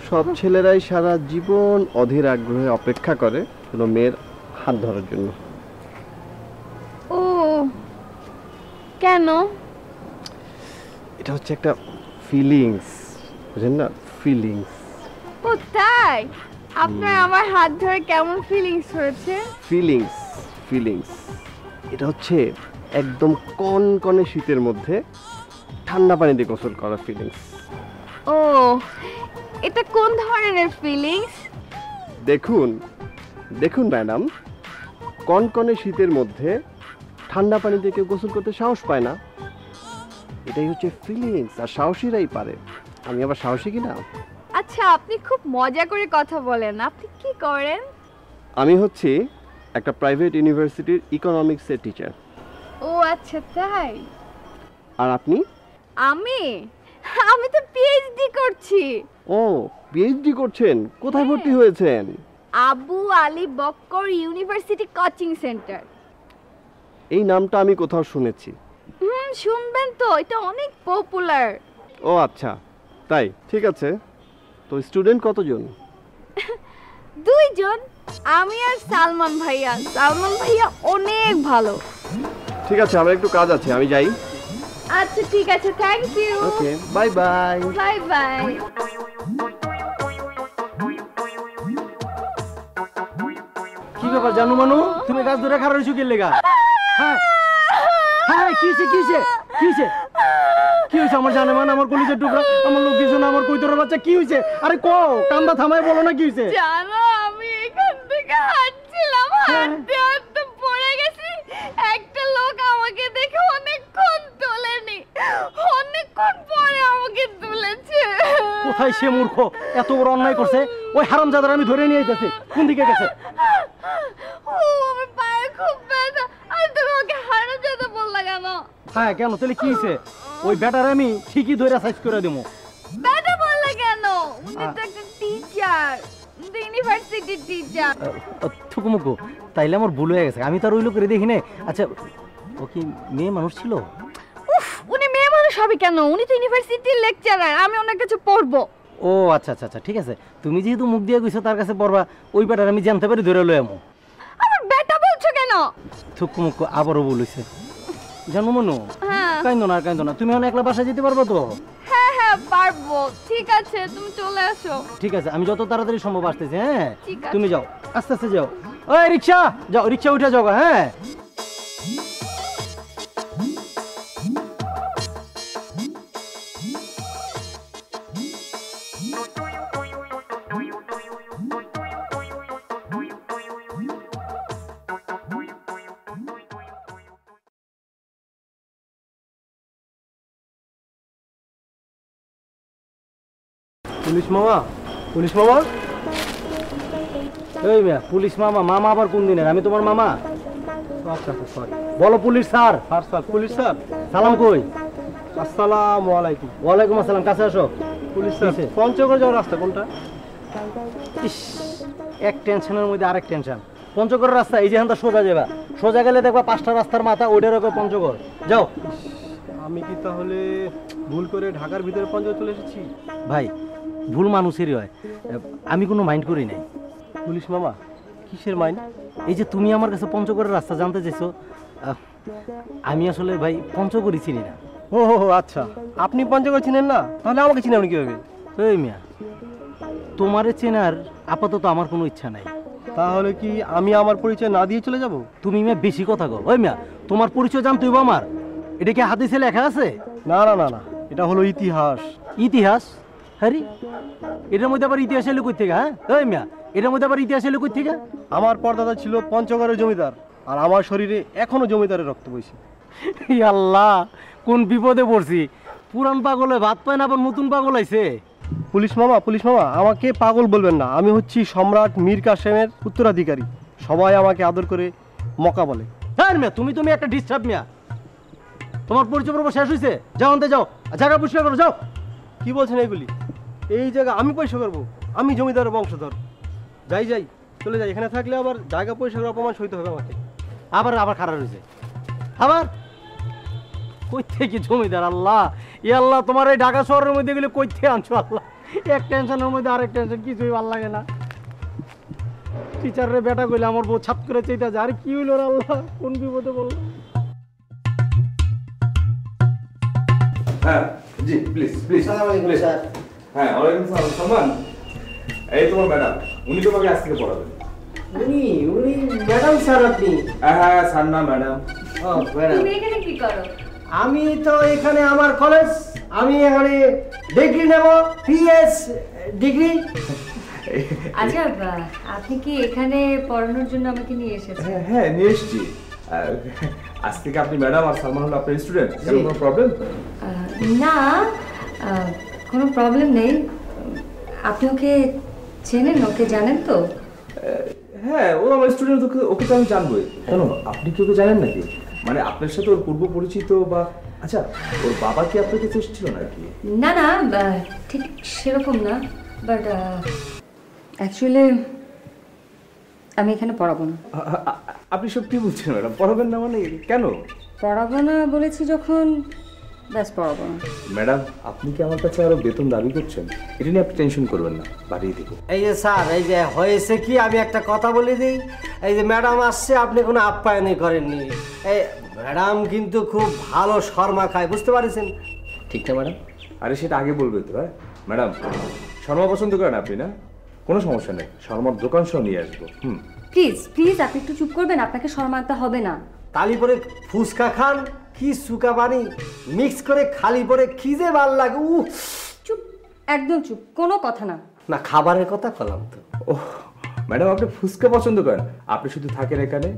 [SPEAKER 14] সব ছেলেরাই সারা জীবন অধীর আগ্রহে অপেক্ষা করে কোনো মেয়ের হাত ধরার জন্য।
[SPEAKER 5] ও কেন?
[SPEAKER 14] এটা হচ্ছে একটা ফিলিংস, বুঝেন না? ফিলিংস।
[SPEAKER 5] ও তাই? আপনার আমার হাত ধরে কেমন ফিলিংস হয়েছে?
[SPEAKER 14] ফিলিংস ফিলিংস এটা হচ্ছে একদম কনকনে শীতের মধ্যে ঠান্ডা পানি দিয়ে গোসল করা ফিলিংস।
[SPEAKER 5] ও, এটা কোন ধরনের ফিলিংস?
[SPEAKER 14] দেখুন দেখুন ম্যাডাম, কনকনে শীতের মধ্যে ঠান্ডা পানি দিয়ে কেউ গোসল করতে সাহস পায় না। এটাই হচ্ছে ফিলিংস, আর সাহসীরাই পারে। আমি আবার সাহসী কিনা?
[SPEAKER 5] আচ্ছা, আপনি খুব মজা করে কথা বলেন। আপনি কি করেন?
[SPEAKER 14] আমি হচ্ছি একটা প্রাইভেট ইউনিভার্সিটির ইকোনমিক্সের টিচার।
[SPEAKER 5] ও আচ্ছা তাই।
[SPEAKER 14] আর আপনি?
[SPEAKER 5] আমি তো পিএইচডি করছি।
[SPEAKER 14] ও, পিএইচডি করছেন? কোথায় ভর্তি হয়েছেন?
[SPEAKER 5] Abu Ali Bakkar university coaching centre.
[SPEAKER 14] এই নামটা আমি কোথাও শুনেছি।
[SPEAKER 5] শুনবেন তো, এটা অনেক পপুলার।
[SPEAKER 14] ও আচ্ছা, তাই? ঠিক আছে। তো স্টুডেন্ট কতজন?
[SPEAKER 5] 2 জন, আমি আর সালমান ভাইয়া। সালমান ভাইয়া অনেক ভালো।
[SPEAKER 14] ঠিক আছে, আমার একটু কাজ আছে, আমি যাই।
[SPEAKER 5] আচ্ছা ঠিক আছে, thank you.
[SPEAKER 14] Okay, bye bye.
[SPEAKER 5] Bye bye.
[SPEAKER 4] কি ব্যাপার জানু মানু, তুমি গাছ ধরে খারাপ হয়েছো কি লেগা? হ্যাঁ হ্যাঁ, কি হয়েছে কি হয়েছে কি হয়েছে কি হয়েছে? আমার জানে মানে, আমার কলিজার টুকরা, আমার লোক কিছু না, আমার কৈতরের বাচ্চা, কি হয়েছে? আরে কো, কান্দা থামায় বলো না কি হয়েছে?
[SPEAKER 5] জানো, আমি এখান থেকে হাঁটছিলাম, হাঁটতে হাঁটতে পড়ে গেছি। একটা লোক আমাকে দেখে অনেকক্ষণ তোলেনি, অনেকক্ষণ পরে আমাকে তুলেছে।
[SPEAKER 4] কোথায় সে মূর্খ এত বড় অন্যায় করছে? ওই হারামজাদার আমি ধরে নিয়ে আইতেছি। কোন দিকে গেছে?
[SPEAKER 5] ও, আমার পায়ে খুব ব্যথা। আর তুমি ওকে হারামজাদা বললা কেন?
[SPEAKER 4] হ্যাঁ কেন, তাহলে কি হয়েছে? ওই ব্যাটার আমি ঠিকই ধরে সাইজ করে দেবো।
[SPEAKER 5] ব্যাটা বললা কেন? উনি তো একটা টিচার, ইউনিভার্সিটি টিচার।
[SPEAKER 4] থুকুমুকু, তাইলে আমার ভুল হয়ে গেছে, আমি তো আর ওই লোকের দেখি না। আচ্ছা, ও কি মেয়ে মানুষ ছিল?
[SPEAKER 5] উফ, উনি মেয়ে মানুষ জিজ্ঞেস হবে কেন? উনি তো ইউনিভার্সিটির লেকচারার, আমি ওনার কাছে পড়বো।
[SPEAKER 4] ও আচ্ছা আচ্ছা আচ্ছা, ঠিক আছে। তুমি যেহেতু মুখ দিয়ে গেছো তার কাছে পড়বা, ওই ব্যাটার আমি জানতে পারি ধরে লই আমো।
[SPEAKER 5] আমার বেটা বলছো কেন?
[SPEAKER 4] থুকু মুকু আবারও বলেছে। জানো মনু,
[SPEAKER 5] হ্যাঁ।
[SPEAKER 4] কাইন্দো না, তুমি এখন একলা বাসায় যেতে পারবো তো?
[SPEAKER 5] হ্যাঁ হ্যাঁ পারবো। ঠিক আছে, তুমি চলে আসো।
[SPEAKER 4] ঠিক আছে, আমি যত তাড়াতাড়ি সম্ভব আসতেছি। হ্যাঁ
[SPEAKER 5] ঠিক আছে।
[SPEAKER 4] তুমি যাও, আস্তে আস্তে যাও। ওই রিক্সা যাও, রিক্সা উঠে যাও। হ্যাঁ পুলিশ মামা, পুলিশ মামা, এই মিয়া পুলিশ মামা। মামা আবার কোন দিনের? আমি তোমার মামা।
[SPEAKER 11] আচ্ছা আচ্ছা, সরি।
[SPEAKER 4] বলো police sir.
[SPEAKER 11] Sir sir, police sir.
[SPEAKER 4] সালাম কই?
[SPEAKER 11] আসসালামু আলাইকুম।
[SPEAKER 4] ওয়ালাইকুম আসসালাম, কাছে আসো।
[SPEAKER 11] পুলিশ স্যার, পঞ্চগড় যাওয়ার রাস্তা কোনটা?
[SPEAKER 4] ইস, এক টেনশনের মধ্যে আরেক টেনশন। পঞ্চগড়ের রাস্তা এই যেখানটা সোজা যাবা, সোজা গেলে দেখবা 5টা রাস্তার মাথা, ওইটার ওপর পঞ্চগড়। যাও।
[SPEAKER 11] আমি কি তাহলে ভুল করে ঢাকার ভিতরে পঞ্চগড় চলে এসেছি?
[SPEAKER 4] ভাই, ভুল মানুষেরই হয়, আমি কোনো মাইন্ড করি নাই।
[SPEAKER 11] পুলিশ মামা, কিসের মাইন্ড?
[SPEAKER 4] এই যে তুমি আমার কাছে পঞ্চগড়ের রাস্তা জানতে চাইছো, আমি আসলে ভাই পঞ্চগড়ই চিনি না।
[SPEAKER 11] ও আচ্ছা, আপনি পঞ্চগড় চিনেন না? তাহলে আমাকে চিনেন কিভাবে?
[SPEAKER 4] এই মিয়া, তোমারে চেনার আপাতত আমার কোনো ইচ্ছা নাই।
[SPEAKER 11] তাহলে কি আমি আমার পরিচয় না দিয়ে চলে যাব?
[SPEAKER 4] তুমি মিয়া বেশি কথা কও। ওই মিয়া, তোমার পরিচয় জানতে হইব আমার। এটা কি হাদিসে লেখা আছে?
[SPEAKER 11] না না না না, এটা হলো ইতিহাস।
[SPEAKER 4] ইতিহাস? হ্যাঁ, এটার মধ্যে আবার ইতিহাস এলো কই থেকে? হ্যাঁ ওই মিয়া, এটার মধ্যে আবার ইতিহাস এলো কই থেকে?
[SPEAKER 11] আমার পরদাদা ছিল পঞ্চগড়ের জমিদার, আর আমার শরীরে এখনো জমিদারের রক্ত বইছে।
[SPEAKER 4] আল্লাহ, কোন বিপদে পড়ছি! পুরান পাগলে ভাত পায় না, আবার নতুন পাগল আইছে।
[SPEAKER 11] পুলিশ মামা, পুলিশ মামা, আমাকে পাগল বলবেন না। আমি হচ্ছি সম্রাট মীর কাসেমের উত্তরাধিকারী। সবাই আমাকে আদর করে মকা বলে।
[SPEAKER 4] হ্যাঁ মিয়া, তুমি একটা ডিস্টার্ব মিয়া। তোমার পরিচয় পর্ব শেষ হয়েছে, যাও আনতে যাও, জায়গা পরিষ্কার করো, যাও।
[SPEAKER 11] কি বলছেন এগুলি? এই জায়গা আমি পয়সা করবো? আমি জমিদারের বংশধর। যাই যাই, চলে যাই। এখানে থাকলে আবার জায়গা পয়সা করে অপমান সইতে হবে আমাকে।
[SPEAKER 4] আবার আবার খারাপ হয়েছে। আবার কই থেকে জমিদার? আল্লাহ, ই আল্লাহ, তোমার এই ঢাকা শহরের মধ্যে গেলে কই থেকে আনছো আল্লাহ? এক টেনশনের মধ্যে আরেক টেনশন, কিছুই ভালো লাগে না। টিচারের বেটা কইলে আমার বউ ছাপ করে চাইতে যায়। আরে কি হইলো রে আল্লাহ, কোন বিপদে বললো?
[SPEAKER 3] হ্যাঁ জি, প্লিজ প্লিজ।
[SPEAKER 2] স্যার।
[SPEAKER 3] হ্যাঁ, ওয়ালাইকুম সালাম। সালমান, এই তোমার ম্যাডাম, উনি তোমাকে আজ থেকে পড়াবেন।
[SPEAKER 2] উনি ম্যাডাম স্যার? আপনি?
[SPEAKER 3] হ্যাঁ স্যার না ম্যাডাম।
[SPEAKER 2] ও ম্যাডাম।
[SPEAKER 6] তুমি এখানে কি করো?
[SPEAKER 2] আমি তো এখানে আমার কলেজ, আমি এখানে ডিগ্রি নেব, পিএস ডিগ্রি।
[SPEAKER 10] আচ্ছা, আপনি কি এখানে পড়ানোর জন্য আমাকে নিয়ে এসেছেন?
[SPEAKER 3] হ্যাঁ নিয়ে এসছি। আজ থেকে আপনি ম্যাডাম আর সালমান হলো আপনার স্টুডেন্ট। কোনো প্রবলেম?
[SPEAKER 10] না, কোনো প্রবলেম নেই। আপনি ওকে চেনেন, ওকে জানেন তো?
[SPEAKER 3] হ্যাঁ, ও আমার স্টুডেন্ট, ওকে তো আমি জানবোই। কেন, আপনি কি ওকে জানেন নাকি? মানে আপনার সাথে ওর পূর্ব পরিচিত বা? আচ্ছা, ওর বাবা কি আপনার কাছে এসেছিল নাকি?
[SPEAKER 10] না না, ঠিক সেরকম না, বাট অ্যাকচুয়ালি আমি এখানে পড়াবো না।
[SPEAKER 3] আপনি সব কি বলছেন ম্যাডাম? পড়াবেন না মানে কেন?
[SPEAKER 10] পড়াবো না বলেছি যখন, ব্যাস পড়াবো না।
[SPEAKER 3] ম্যাডাম, আপনি কি আমার কাছে আরো বেতন দাবি করছেন? এটা নিয়ে আপনি টেনশন করবেন না, বাড়িয়ে দেবো।
[SPEAKER 2] এই যে স্যার, এই যে হয়েছে কি, আমি একটা কথা বলে দিই। এই যে ম্যাডাম আসছে, আপনি কোনো আপ্যায়নই করেননি। এই ম্যাডাম কিন্তু খুব ভালো শর্মা খায়, বুঝতে পারছেন?
[SPEAKER 3] ঠিক না ম্যাডাম? আরে সেটা আগে বলবে তো। হ্যাঁ ম্যাডাম, শর্মা পছন্দ করেন আপনি না? কোনো সমস্যা নেই, শর্মার দোকান সহ নিয়ে আসবো।
[SPEAKER 10] প্লিজ প্লিজ, আপনি একটু চুপ করবেন, আপনাকে শর্মা আনতে হবে না।
[SPEAKER 2] তালি পরে ফুচকা খান, কি সুকা পানি মিক্স করে খালি পরে কি যে ভাল লাগে।
[SPEAKER 10] চুপ, একদম চুপ, কোনো কথা না।
[SPEAKER 2] না, খাবারের কথা বললাম তো।
[SPEAKER 3] ও ম্যাডাম, আপনি ফুচকা পছন্দ করেন? আপনি শুধু থাকেন এখানে,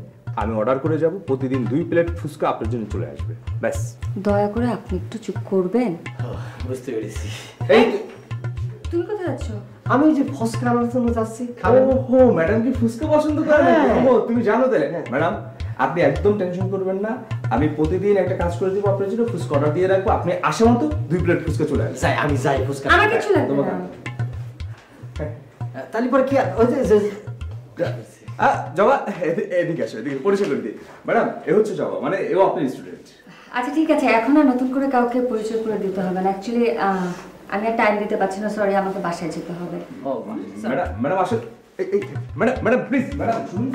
[SPEAKER 3] আমি অর্ডার করে যাব, প্রতিদিন 2 প্লেট ফুচকা আপনার জন্য চলে আসবে, ব্যাস।
[SPEAKER 10] দয়া করে আপনি একটু চুপ করবেন।
[SPEAKER 2] বুঝতে পেরেছি।
[SPEAKER 3] এই
[SPEAKER 10] তুমি কোথায় যাচ্ছ?
[SPEAKER 2] আমি যে ফুচকা আনার জন্য যাচ্ছি।
[SPEAKER 3] ওহো, ম্যাডাম কি ফুচকা পছন্দ করেন? ও, তুমি জানো তাহলে। ম্যাডাম, আপনি একদম টেনশন করবেন না, আমি প্রতিদিন একটা কাজ করে দেবো আপনার জন্য, ফুচকা অর্ডার দিয়ে রাখবো, আপনি আসা মতো 2 প্লেট ফুচকা চলে আসবে।
[SPEAKER 2] আমি যাই ফুচকা।
[SPEAKER 10] আমার কিছু লাগবে না।
[SPEAKER 2] তালি পরে কি ওই যে
[SPEAKER 3] জবা, এদিকে আসো, এদিকে পরিচয় করে দিই। ম্যাডাম, এ হচ্ছে জবা, মানে এও আপনার স্টুডেন্ট।
[SPEAKER 10] আচ্ছা ঠিক আছে, এখন আর নতুন করে কাউকে পরিচয় করে দিতে হবে না। অ্যাকচুয়ালি আমি আর টাইম দিতে পারছি না, সরি, আমাকে বাসায় যেতে হবে।
[SPEAKER 3] ও ম্যাডাম, ম্যাডাম আসেন। এই ম্যাডাম, ম্যাডাম প্লিজ, ম্যাডাম শুনুন।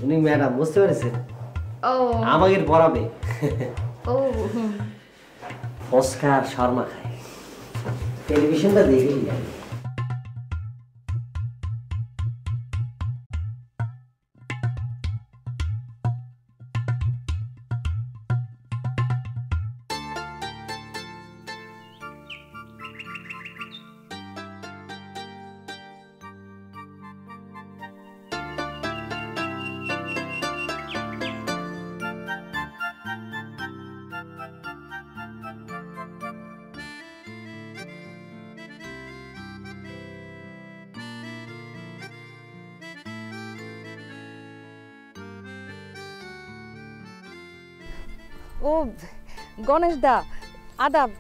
[SPEAKER 11] উনি ম্যাডাম বুঝতে পেরেছেন?
[SPEAKER 5] ও
[SPEAKER 11] আমাদের বরাবে
[SPEAKER 5] ও
[SPEAKER 11] অস্কার শর্মা খায়, টেলিভিশনটা দেখেই জানি।
[SPEAKER 6] ও গণেশ দা, আদাব,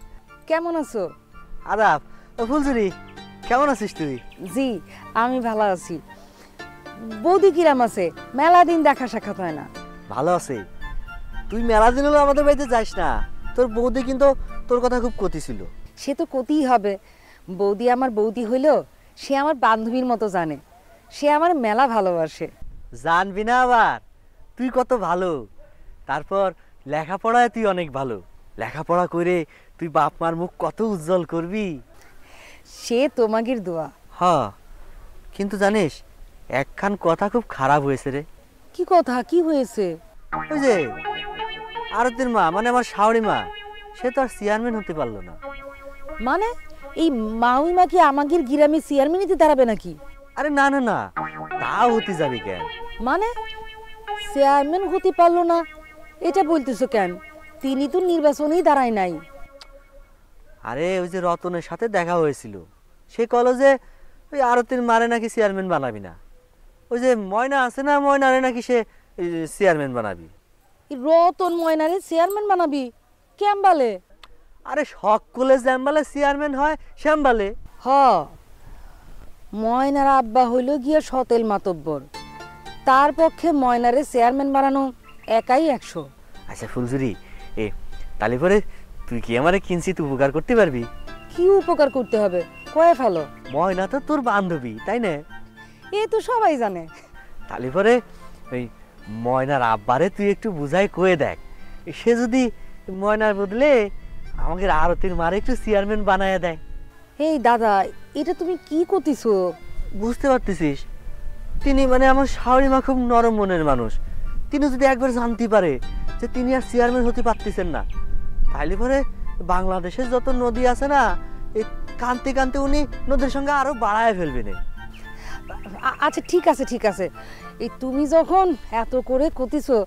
[SPEAKER 6] কেমন আছো?
[SPEAKER 4] আদাব। ফুলঝুরি, কেমন আছিস তুই?
[SPEAKER 6] জি আমি ভালো আছি। বৌদি কিরাম আছে? মেলা দিন দেখা সাক্ষাৎ হয় না।
[SPEAKER 4] ভালো আছে। তুই মেলা দিন হলো আমাদের বাড়িতে যাস না। তোর বৌদি কিন্তু তোর কথা খুব কতি ছিল।
[SPEAKER 6] সে তো কতিই হবে, বৌদি আমার বৌদি হইল, সে আমার বান্ধবীর মতো জানে, সে আমার মেলা ভালোবাসে।
[SPEAKER 4] জানবি না আবার, তুই কত ভালো। তারপর লেখাপড়ায় তুই অনেক ভালো, লেখাপড়া করে তুই বাপ মার মুখ কত উজ্জ্বল করবি।
[SPEAKER 6] সে তোমাগির দোয়া।
[SPEAKER 4] হ্যাঁ, কিন্তু জানিস একখান কথা খুব খারাপ হয়েছে রে।
[SPEAKER 6] কি কথা? কি হয়েছে?
[SPEAKER 4] ওই যে আরতির মা, মানে আমার শাওরি মা, সে তো আর চেয়ারম্যান হতে পারলো না।
[SPEAKER 6] মানে এই মাউইমা কি আমাগির গ্রামে চেয়ারম্যানিতে দাঁড়াবে নাকি?
[SPEAKER 4] আরে না না না, তাও হতে যাবি কেন?
[SPEAKER 6] মানে চেয়ারম্যান হতে পারলো না এটা বলতেছো কেন? তিনি তো নির্বাচনেই দাঁড়ায় নাই।
[SPEAKER 4] আরে ওই যে রতনের সাথে দেখা হয়েছিল, সে কল যে ওই আরতির মারে নাকি চেয়ারম্যান বানাবি না। ওই যে ময়না আছে না, ময়নারে নাকি সে চেয়ারম্যান বানাবি।
[SPEAKER 6] রতন ময়নারে চেয়ারম্যান বানাবি কেমবালে?
[SPEAKER 4] আরে সকলে জ্যাম্বালে চেয়ারম্যান হয় শ্যামবালে।
[SPEAKER 6] হ, ময়নার আব্বা হইল গিয়া সতেল মাতব্বর, তার পক্ষে ময়নারে চেয়ারম্যান বানানো একাই 100।
[SPEAKER 4] আচ্ছা ফুলঝুরি, তাহলে পরে তুই কি আমারে কিঞ্চিত উপকার করতে পারবি?
[SPEAKER 6] কি উপকার করতে হবে কয়ে ফেলো।
[SPEAKER 4] ময়না তো তোর বান্ধবী, তাই না?
[SPEAKER 6] এ তো সবাই জানে।
[SPEAKER 4] তাহলে পরে ওই ময়নার আব্বারে তুই একটু বুঝাই কয়ে দেখ, সে যদি ময়নার বদলে আমাকে আরতির মারে একটু চেয়ারম্যান বানায় দেয়।
[SPEAKER 6] এই দাদা, এটা তুমি কি করতেছো?
[SPEAKER 4] বুঝতে পারতেছিস, তিনি মানে আমার শাওরি মা খুব নরম মনের মানুষ। তিনি যদি একবার জানতে পারে যে তিনি আর চেয়ারম্যান হতে পারতেছেন না, তাহলে পরে বাংলাদেশের যত নদী আছে না, এই কানতে কানতে উনি নদীর সঙ্গে আরো বাড়ায় ফেলবেন।
[SPEAKER 6] আচ্ছা ঠিক আছে ঠিক আছে, এই তুমি যখন এত করে কতিছো,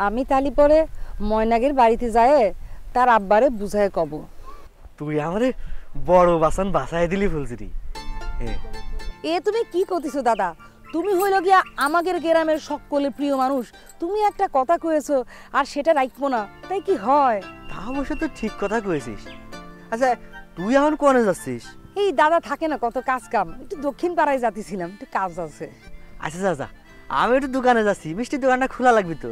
[SPEAKER 6] আমি তালি পরে ময়নাগের বাড়িতে যায় তার আব্বারে বুঝায় কব।
[SPEAKER 4] তুই আমারে বড় বাসন বাসায় দিলি ফুলঝুরি।
[SPEAKER 6] এ তুমি কি কতিছো দাদা? তুমি হইল গিয়া আমাদের গ্রামের সকলের প্রিয় মানুষ, তুমি একটা কথা কয়েছো আর সেটা রাখবো না, তাই কি হয়?
[SPEAKER 4] তা অবশ্য তো ঠিক কথা কয়েছিস। আচ্ছা তুই এখন কোনে যাচ্ছিস?
[SPEAKER 6] এই দাদা থাকে না কত কাজ কাম, একটু দক্ষিণ পাড়ায় যাচ্ছিলাম, একটু কাজ আছে।
[SPEAKER 4] আচ্ছা যা যা, আমি একটু দোকানে যাচ্ছি, মিষ্টির দোকানটা খোলা লাগবে তো।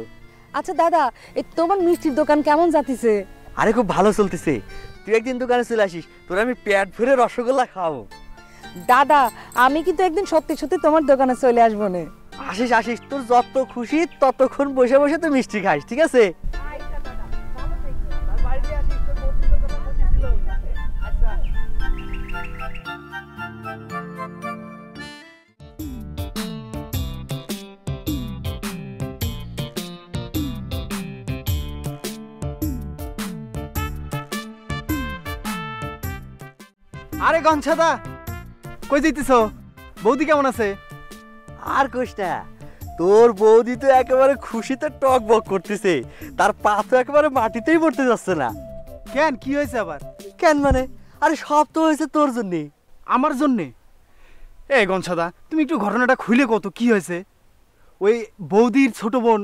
[SPEAKER 6] আচ্ছা দাদা, এই তোমার মিষ্টির দোকান কেমন যাচ্ছে?
[SPEAKER 4] আরে খুব ভালো চলতেছে, তুই একদিন দোকানে চলে আসিস, তোর আমি পেট ভরে রসগোল্লা খাওয়াবো।
[SPEAKER 6] দাদা আমি কিন্তু একদিন সত্যি সত্যি তোমার দোকানে চলে আসবো না।
[SPEAKER 4] আসিস আসিস, তোর যত খুশি ততক্ষণ বসে বসে তুই মিষ্টি খাইস, ঠিক আছে?
[SPEAKER 8] আরে গঞ্ছাদা, কই যাইতেছ? বৌদি কেমন আছে?
[SPEAKER 4] আর কইস না, তোর বৌদি তো একেবারে খুশিতে টক বক করতেছে, তার পা তো একেবারে মাটিতেই পড়তে যাচ্ছে না।
[SPEAKER 8] কেন, কি হয়েছে আবার?
[SPEAKER 4] কেন মানে, আরে সব তো হয়েছে তোর জন্যে।
[SPEAKER 8] আমার জন্যে? এ গঞ্ছাদা, তুমি একটু ঘটনাটা খুলে কত, কি হয়েছে? ওই বৌদির ছোট বোন,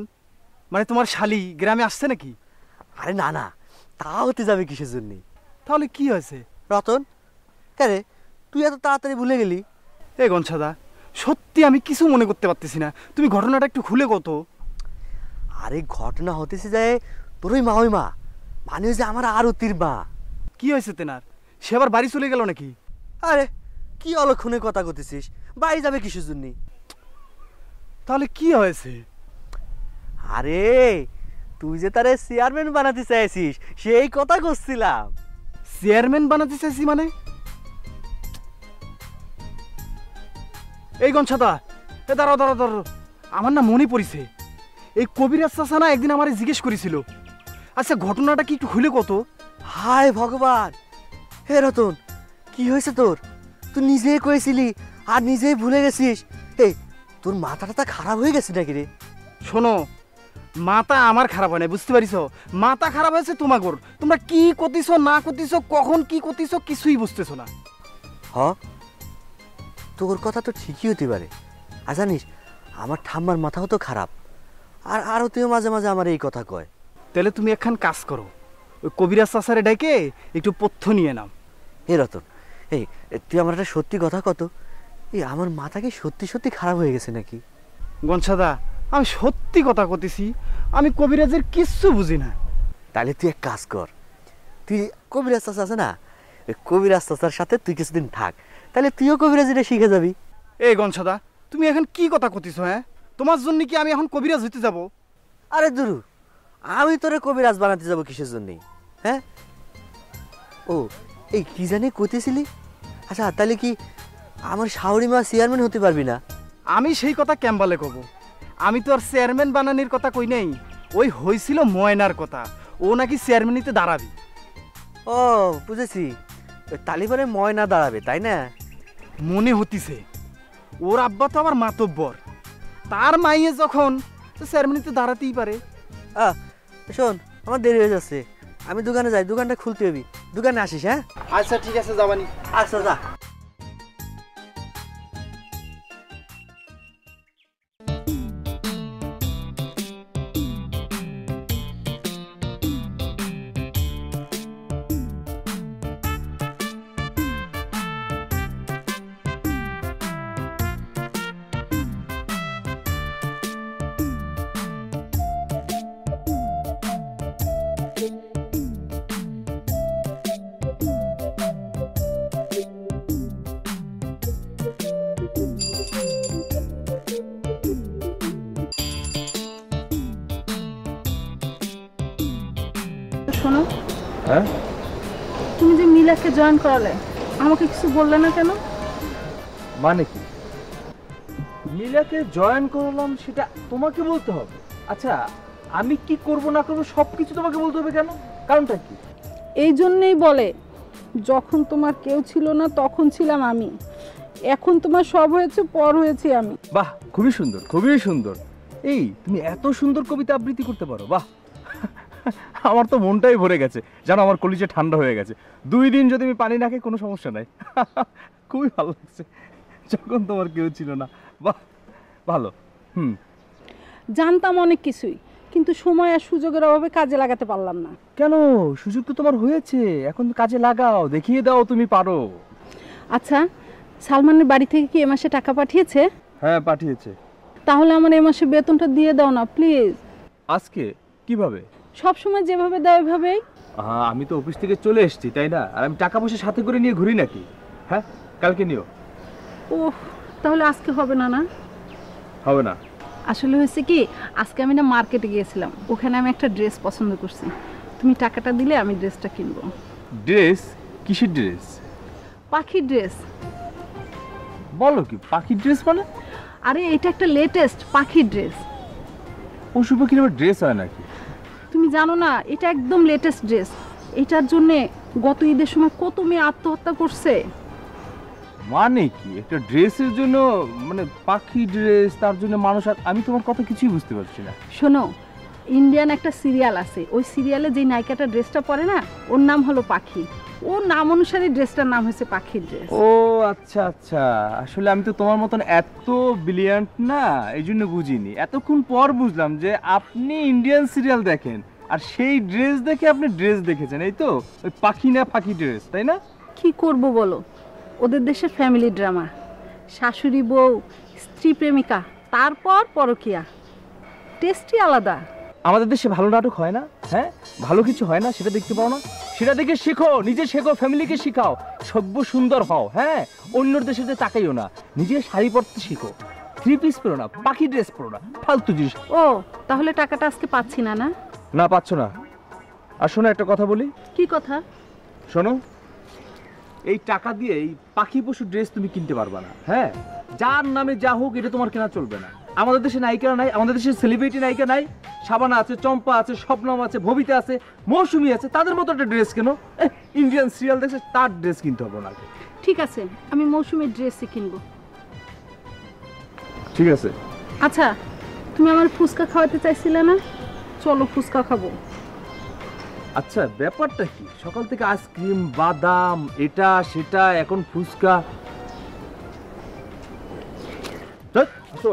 [SPEAKER 8] মানে তোমার শালি গ্রামে আসছে নাকি?
[SPEAKER 4] আরে না না, তা হতে যাবে কিসের জন্যে?
[SPEAKER 8] তাহলে কি হয়েছে?
[SPEAKER 4] রতন, কেরে তুই এত তাড়াতাড়ি ভুলে গেলি?
[SPEAKER 8] এ গঞ্ছাদা, সত্যি আমি কিছু মনে করতে পারতেছি না, তুমি ঘটনাটা একটু খুলে কত।
[SPEAKER 4] আরে ঘটনা হতেছে যায়
[SPEAKER 12] তোর ওই মা মানে যে আমার আরতির মা।
[SPEAKER 8] কি হয়েছে তেনার? সে আবার বাড়ি চলে গেল নাকি?
[SPEAKER 12] আরে কি অলক্ষণে কথা কইতেছিস? বাড়ি যাবে কিসের জন্য?
[SPEAKER 8] তাহলে কি হয়েছে?
[SPEAKER 12] আরে তুই যে তারে চেয়ারম্যান বানাতে চাইছিস সেই কথা করছিলাম।
[SPEAKER 8] চেয়ারম্যান বানাতে চাইছি মানে? এই গনছাদা, দাঁড়াও দাঁড়াও দাঁড়াও, আমার না মনে পড়িছে, এই কবিরাজ চাচা না একদিন আমারে জিজ্ঞেস করেছিল। আচ্ছা ঘটনাটা কি একটু খুলে কত?
[SPEAKER 12] হায় ভগবান, হে রতন কি হয়েছে তোর? তুই নিজেই কইছিলি আর নিজেই ভুলে গেছিস। এই তোর মাথাটা খারাপ হয়ে গেছে নাকি রে?
[SPEAKER 8] শোনো, মাথা আমার খারাপ হয় না, বুঝতে পারিস? মাথা খারাপ হয়েছে তোমাগোর। তোমরা কি করতেছ না করতেছ, কখন কি করতেছ কিছুই বুঝতেছো না।
[SPEAKER 12] হ, তোর কথা তো ঠিকই হতে পারে। আর জানিস আমার ঠাম্মার মাথাও তো খারাপ, আর আরও তুইও মাঝে মাঝে আমার এই কথা কয়।
[SPEAKER 8] তাহলে তুমি একখান কাজ করো, ওই কবিরাজ চাচারে ডাইকে একটু পথ্য নিয়ে নাও।
[SPEAKER 12] হে রতন, এই তুই আমার একটা সত্যি কথা কত, এই আমার মাথা কি সত্যি সত্যি খারাপ হয়ে গেছে নাকি?
[SPEAKER 8] গনছাদা, আমি সত্যি কথা কইতেছি, আমি কবিরাজের কিচ্ছু বুঝি না।
[SPEAKER 12] তাহলে তুই এক কাজ কর, তুই কবিরাজ চাচা আছে না, ওই কবিরাজ চাচার সাথে তুই কিছুদিন থাক, তাহলে তুইও কবিরাজিটা শিখে যাবি।
[SPEAKER 8] এই গনছাদা, তুমি এখন কি কথা কইতেছ? হ্যাঁ, তোমার জন্য কি আমি এখন কবিরাজ হইতে যাব?
[SPEAKER 12] আরে দুরু, আমি তোরে কবিরাজ বানাতে যাব কিসের জন্যই? হ্যাঁ, ও এই কি জানি কইতেছিলি? আচ্ছা তাহলে কি আমার শাওরি মা চেয়ারম্যান হতে পারবি না?
[SPEAKER 8] আমি সেই কথা ক্যাম্বালে কব, আমি তো আর চেয়ারম্যান বানানির কথা কই নাই, ওই হয়েছিল ময়নার কথা, ও নাকি চেয়ারম্যানিতে দাঁড়াবি।
[SPEAKER 12] ও বুঝেছি, তালিবারে ময়না দাঁড়াবে তাই না?
[SPEAKER 8] মনে হতিছে, ওর আব্বা তো আবার মাতব্বর, তার মাইয়ে যখন চেয়ারম্যানিতে দাঁড়াতেই পারে।
[SPEAKER 12] শোন, আমার দেরি হয়ে যাচ্ছে, আমি দোকানে যাই, দোকানটা খুলতে হবি, দোকানে আসিস। হ্যাঁ
[SPEAKER 8] আচ্ছা ঠিক আছে, যাবানি।
[SPEAKER 12] আচ্ছা যা।
[SPEAKER 9] শোনো,
[SPEAKER 7] হ্যাঁ
[SPEAKER 9] তুমি যে মিলাকে জয়েন করালে আমাকে কিছু বললে না কেন?
[SPEAKER 7] মানে কি? মিলাকে জয়েন করলাম সেটা তোমাকে বলতে হবে? আচ্ছা আমি কি করব না করব সবকিছু তোমাকে বলতে হবে কেন? কারণটা কি?
[SPEAKER 9] এই জন্যই বলে, যখন তোমার কেউ ছিল না তখন ছিলাম আমি, এখন তোমার সব হয়েছে, পর হয়েছি আমি।
[SPEAKER 7] বাহ, খুবই সুন্দর, খুবই সুন্দর। এই তুমি এত সুন্দর কবিতা আবৃত্তি করতে পারো, বাহ। আমার তো মনটাই ভরে গেছে, জানো আমার কলিজে ঠান্ডা হয়ে গেছে। 2 দিন যদি আমি পানি না খাই কোনো সমস্যা নাই। খুবই ভালো লাগছে, যখন তোমার কেউ ছিল না। বাহ, ভালো।
[SPEAKER 9] জানতাম অনেক কিছুই, কিন্তু সময় আর সুযোগের অভাবে কাজে লাগাতে পারলাম না।
[SPEAKER 7] কেন? সুযোগ তো তোমার হয়েছে, এখন কাজে লাগাও, দেখিয়ে দাও তুমি পারো।
[SPEAKER 9] আচ্ছা, সালমানের বাড়ি থেকে কি এ মাসে টাকা পাঠিয়েছে?
[SPEAKER 7] হ্যাঁ পাঠিয়েছে।
[SPEAKER 9] তাহলে আমার এ মাসে বেতনটা দিয়ে দাও না প্লিজ।
[SPEAKER 7] আজকে? কিভাবে?
[SPEAKER 9] সব সময় যেভাবে দাও এভাবেই।
[SPEAKER 7] আমি তো অফিস থেকে চলে এসেছি তাই না, আর আমি টাকা পয়সা সাথে করে নিয়ে ঘুরি নাকি? হ্যাঁ, কালকে নিও।
[SPEAKER 9] ওহ, তাহলে আজকে হবে না? না
[SPEAKER 7] হবে না।
[SPEAKER 9] আসলে হয়েছে কি, আজকে আমি না মার্কেটে গিয়েছিলাম, ওখানে আমি একটা ড্রেস পছন্দ করছি, তুমি টাকাটা দিলে আমি ড্রেসটা কিনবো।
[SPEAKER 7] ড্রেস? কিসের ড্রেস?
[SPEAKER 9] পাখির ড্রেস।
[SPEAKER 7] বলো কি, পাখির ড্রেস মানে?
[SPEAKER 9] আরে এটা একটা লেটেস্ট পাখির ড্রেস।
[SPEAKER 7] পশু পাখির আবার ড্রেস হয় নাকি?
[SPEAKER 9] তুমি জানো না, এটা একদম লেটেস্ট ড্রেস। এটার জন্যে গত ঈদের সময় কত মেয়ে আত্মহত্যা করছে।
[SPEAKER 7] মানে কি একটা ড্রেসের জন্য, মানে পাখি ড্রেস, তার জন্য মানুষ? আমি তোমার কথা কিছুই বুঝতে পারছি না।
[SPEAKER 9] শোনো, ইন্ডিয়ান একটা সিরিয়াল আছে, ওই সিরিয়ালে যে নায়িকাটা ড্রেসটা পরে না, ওর নাম হলো পাখি, ওর নাম অনুসারে ড্রেসটার নাম হয়েছে পাখির ড্রেস।
[SPEAKER 7] ও আচ্ছা আচ্ছা, আসলে আমি তো তোমার মতন এত ব্রিলিয়ান্ট না, এই জন্য বুঝিনি। এতক্ষণ পর বুঝলাম যে আপনি ইন্ডিয়ান সিরিয়াল দেখেন, আর সেই ড্রেস দেখে আপনি ড্রেস দেখেছেন, এই তো? ওই পাখি না পাখি ড্রেস, তাই না?
[SPEAKER 9] কি করব বলো, ওদের দেশে ফ্যামিলি ড্রামা, শাশুড়ি বউ, স্ত্রী প্রেমিকা, তারপর পরকিয়া, টেস্টই আলাদা।
[SPEAKER 7] আমাদের দেশে ভালো নাটক হয় না, হ্যাঁ ভালো কিছু হয় না, সেটা দেখতে পাও না? সেটা দেখে শেখো, নিজে শেখো, ফ্যামিলিকে শেখাও, সভ্য সুন্দর হও। হ্যাঁ, অন্যর দেশে তাকাইও না, নিজে শাড়ি পরতে শিখো, 3 পিস পরো না, পাখি ড্রেস পরো না, ফালতু জিনিস।
[SPEAKER 9] ও তাহলে টাকাটা আজকে পাচ্ছি না? না
[SPEAKER 7] না পাচ্ছ না। আর শোনো একটা কথা বলি।
[SPEAKER 9] কি কথা?
[SPEAKER 7] শোনো, এই টাকা দিয়ে এই পাখি পশু ড্রেস তুমি কিনতে পারবা না। হ্যাঁ, যার নামে যা হোক এটা তোমার কেনা চলবে না। আমাদের দেশে নায়িকা নাই, আমাদের দেশে সেলিব্রিটি নায়িকা নাই, শাবানা আছে, চম্পা আছে, শবনম আছে, ভবিতা আছে, মৌসুমী আছে, তাদের মতো একটা ড্রেস কেন। ইন্ডিয়ান সিরিয়াল দেখছে, তার ড্রেস কিনতে হবে না।
[SPEAKER 9] ঠিক আছে, আমি মৌসুমীর ড্রেসই কিনবো।
[SPEAKER 7] ঠিক আছে।
[SPEAKER 9] আচ্ছা, তুমি আমার ফুচকা খাওয়াতে চাইছিলে না? চলো ফুচকা খাবো।
[SPEAKER 7] আচ্ছা, ব্যাপারটা কি? সকাল থেকে আইসক্রিম, বাদাম, এটা সেটা, এখন ফুচকা। আসো।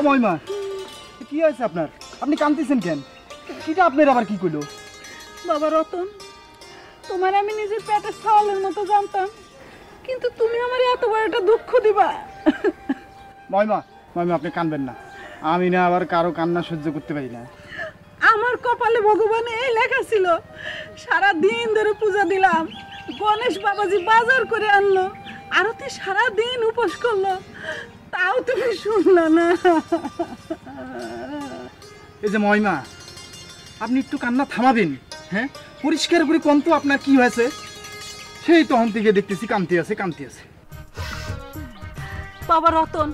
[SPEAKER 8] মহিমা, কি হয়েছে আপনার? আপনি কাঁদতেছেন কেন? কিটা আপনার আবার কি কইলো?
[SPEAKER 9] বাবা রতন, তোমার আমি নিজের পেটের ছাওয়ালের মতো জানতাম, কিন্তু তুমি আমার এত বড় একটা দুঃখ দিবা।
[SPEAKER 8] মহিমা, আপনি কাঁদবেন না। আমি না আবার কারো কান্না সহ্য করতে পারি না।
[SPEAKER 9] আমার কপালে ভগবান এই লেখা ছিল, সারা দিন ধরে পূজা দিলাম, গণেশ বাবাজি বাজার করে আনলো, আরতি সারা দিন উপোস করলো, তাও তুমি শুনলা না।
[SPEAKER 8] এই যে মহিমা, আপনি একটু কান্না থামাবেন। হ্যাঁ, পরিষ্কার করে কোন তো আপনার কি হয়েছে? সেই তখন থেকে দেখতেছি কান্তি আছে।
[SPEAKER 9] বাবা রতন,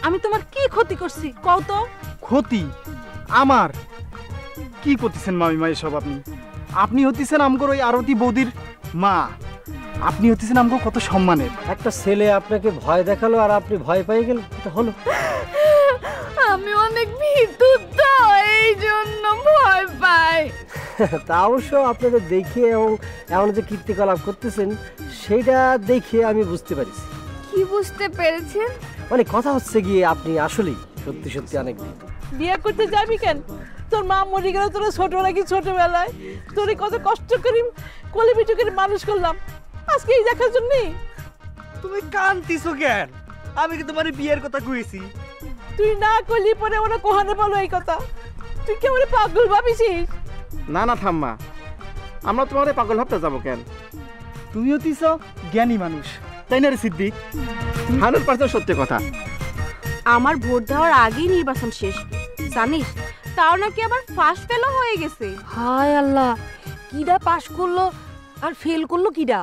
[SPEAKER 9] আমি তোমার কি ক্ষতি করছি কও তো?
[SPEAKER 8] ক্ষতি আমার? কি করতেছেন মামিমা এসব? আপনি হতেছেন আমগর ওই আরতি বৌদির মা, আপনি হতেছেন আমগো কত সম্মানের।
[SPEAKER 11] একটা ছেলে আপনাকে ভয় দেখালো আর আপনি ভয় পেয়ে গেলেন, এটা হলো?
[SPEAKER 5] আমি অনেক ভীতু তো, এই জন্য ভয় পাই।
[SPEAKER 11] তা অবশ্য আপনাদের দেখে এবং এমন যে কীর্তিকলাপ করতেছেন সেইটা দেখে আমি বুঝতে পারছি।
[SPEAKER 5] কি বুঝতে পেরেছেন?
[SPEAKER 11] মানে কথা হচ্ছে গিয়ে আপনি আসলেই সত্যি সত্যি অনেক ভীতু।
[SPEAKER 15] বিয়ে করতে যাবি কেন? তোর মা মরে গেল তোর ছোটবেলায়, তোর কত কষ্ট করি কোলে পিঠে করে মানুষ করলাম, আজকে এই দেখার জন্যে।
[SPEAKER 4] তুমি কাঁদতিছো কেন? আমি কি তোমার বিয়ের কথা কইছি?
[SPEAKER 15] তুই না করলি পরে ওরা কোহানে বলো এই কথা? তুই কি আমার পাগল ভাবিছিস?
[SPEAKER 4] না থাম্মা, আমরা তোমার পাগল ভাবতে যাবো কেন?
[SPEAKER 8] তুমি হতিস জ্ঞানী মানুষ, তাই না রে সিদ্দিক?
[SPEAKER 4] 100% সত্যি কথা।
[SPEAKER 5] আমার ভোট দেওয়ার আগেই নির্বাচন শেষ, জানিস? তাও নাকি আবার ফার্স্ট ফেলও হয়ে গেছে।
[SPEAKER 6] হায় আল্লাহ, কিডা পাশ করলো আর ফেল করলো কিডা?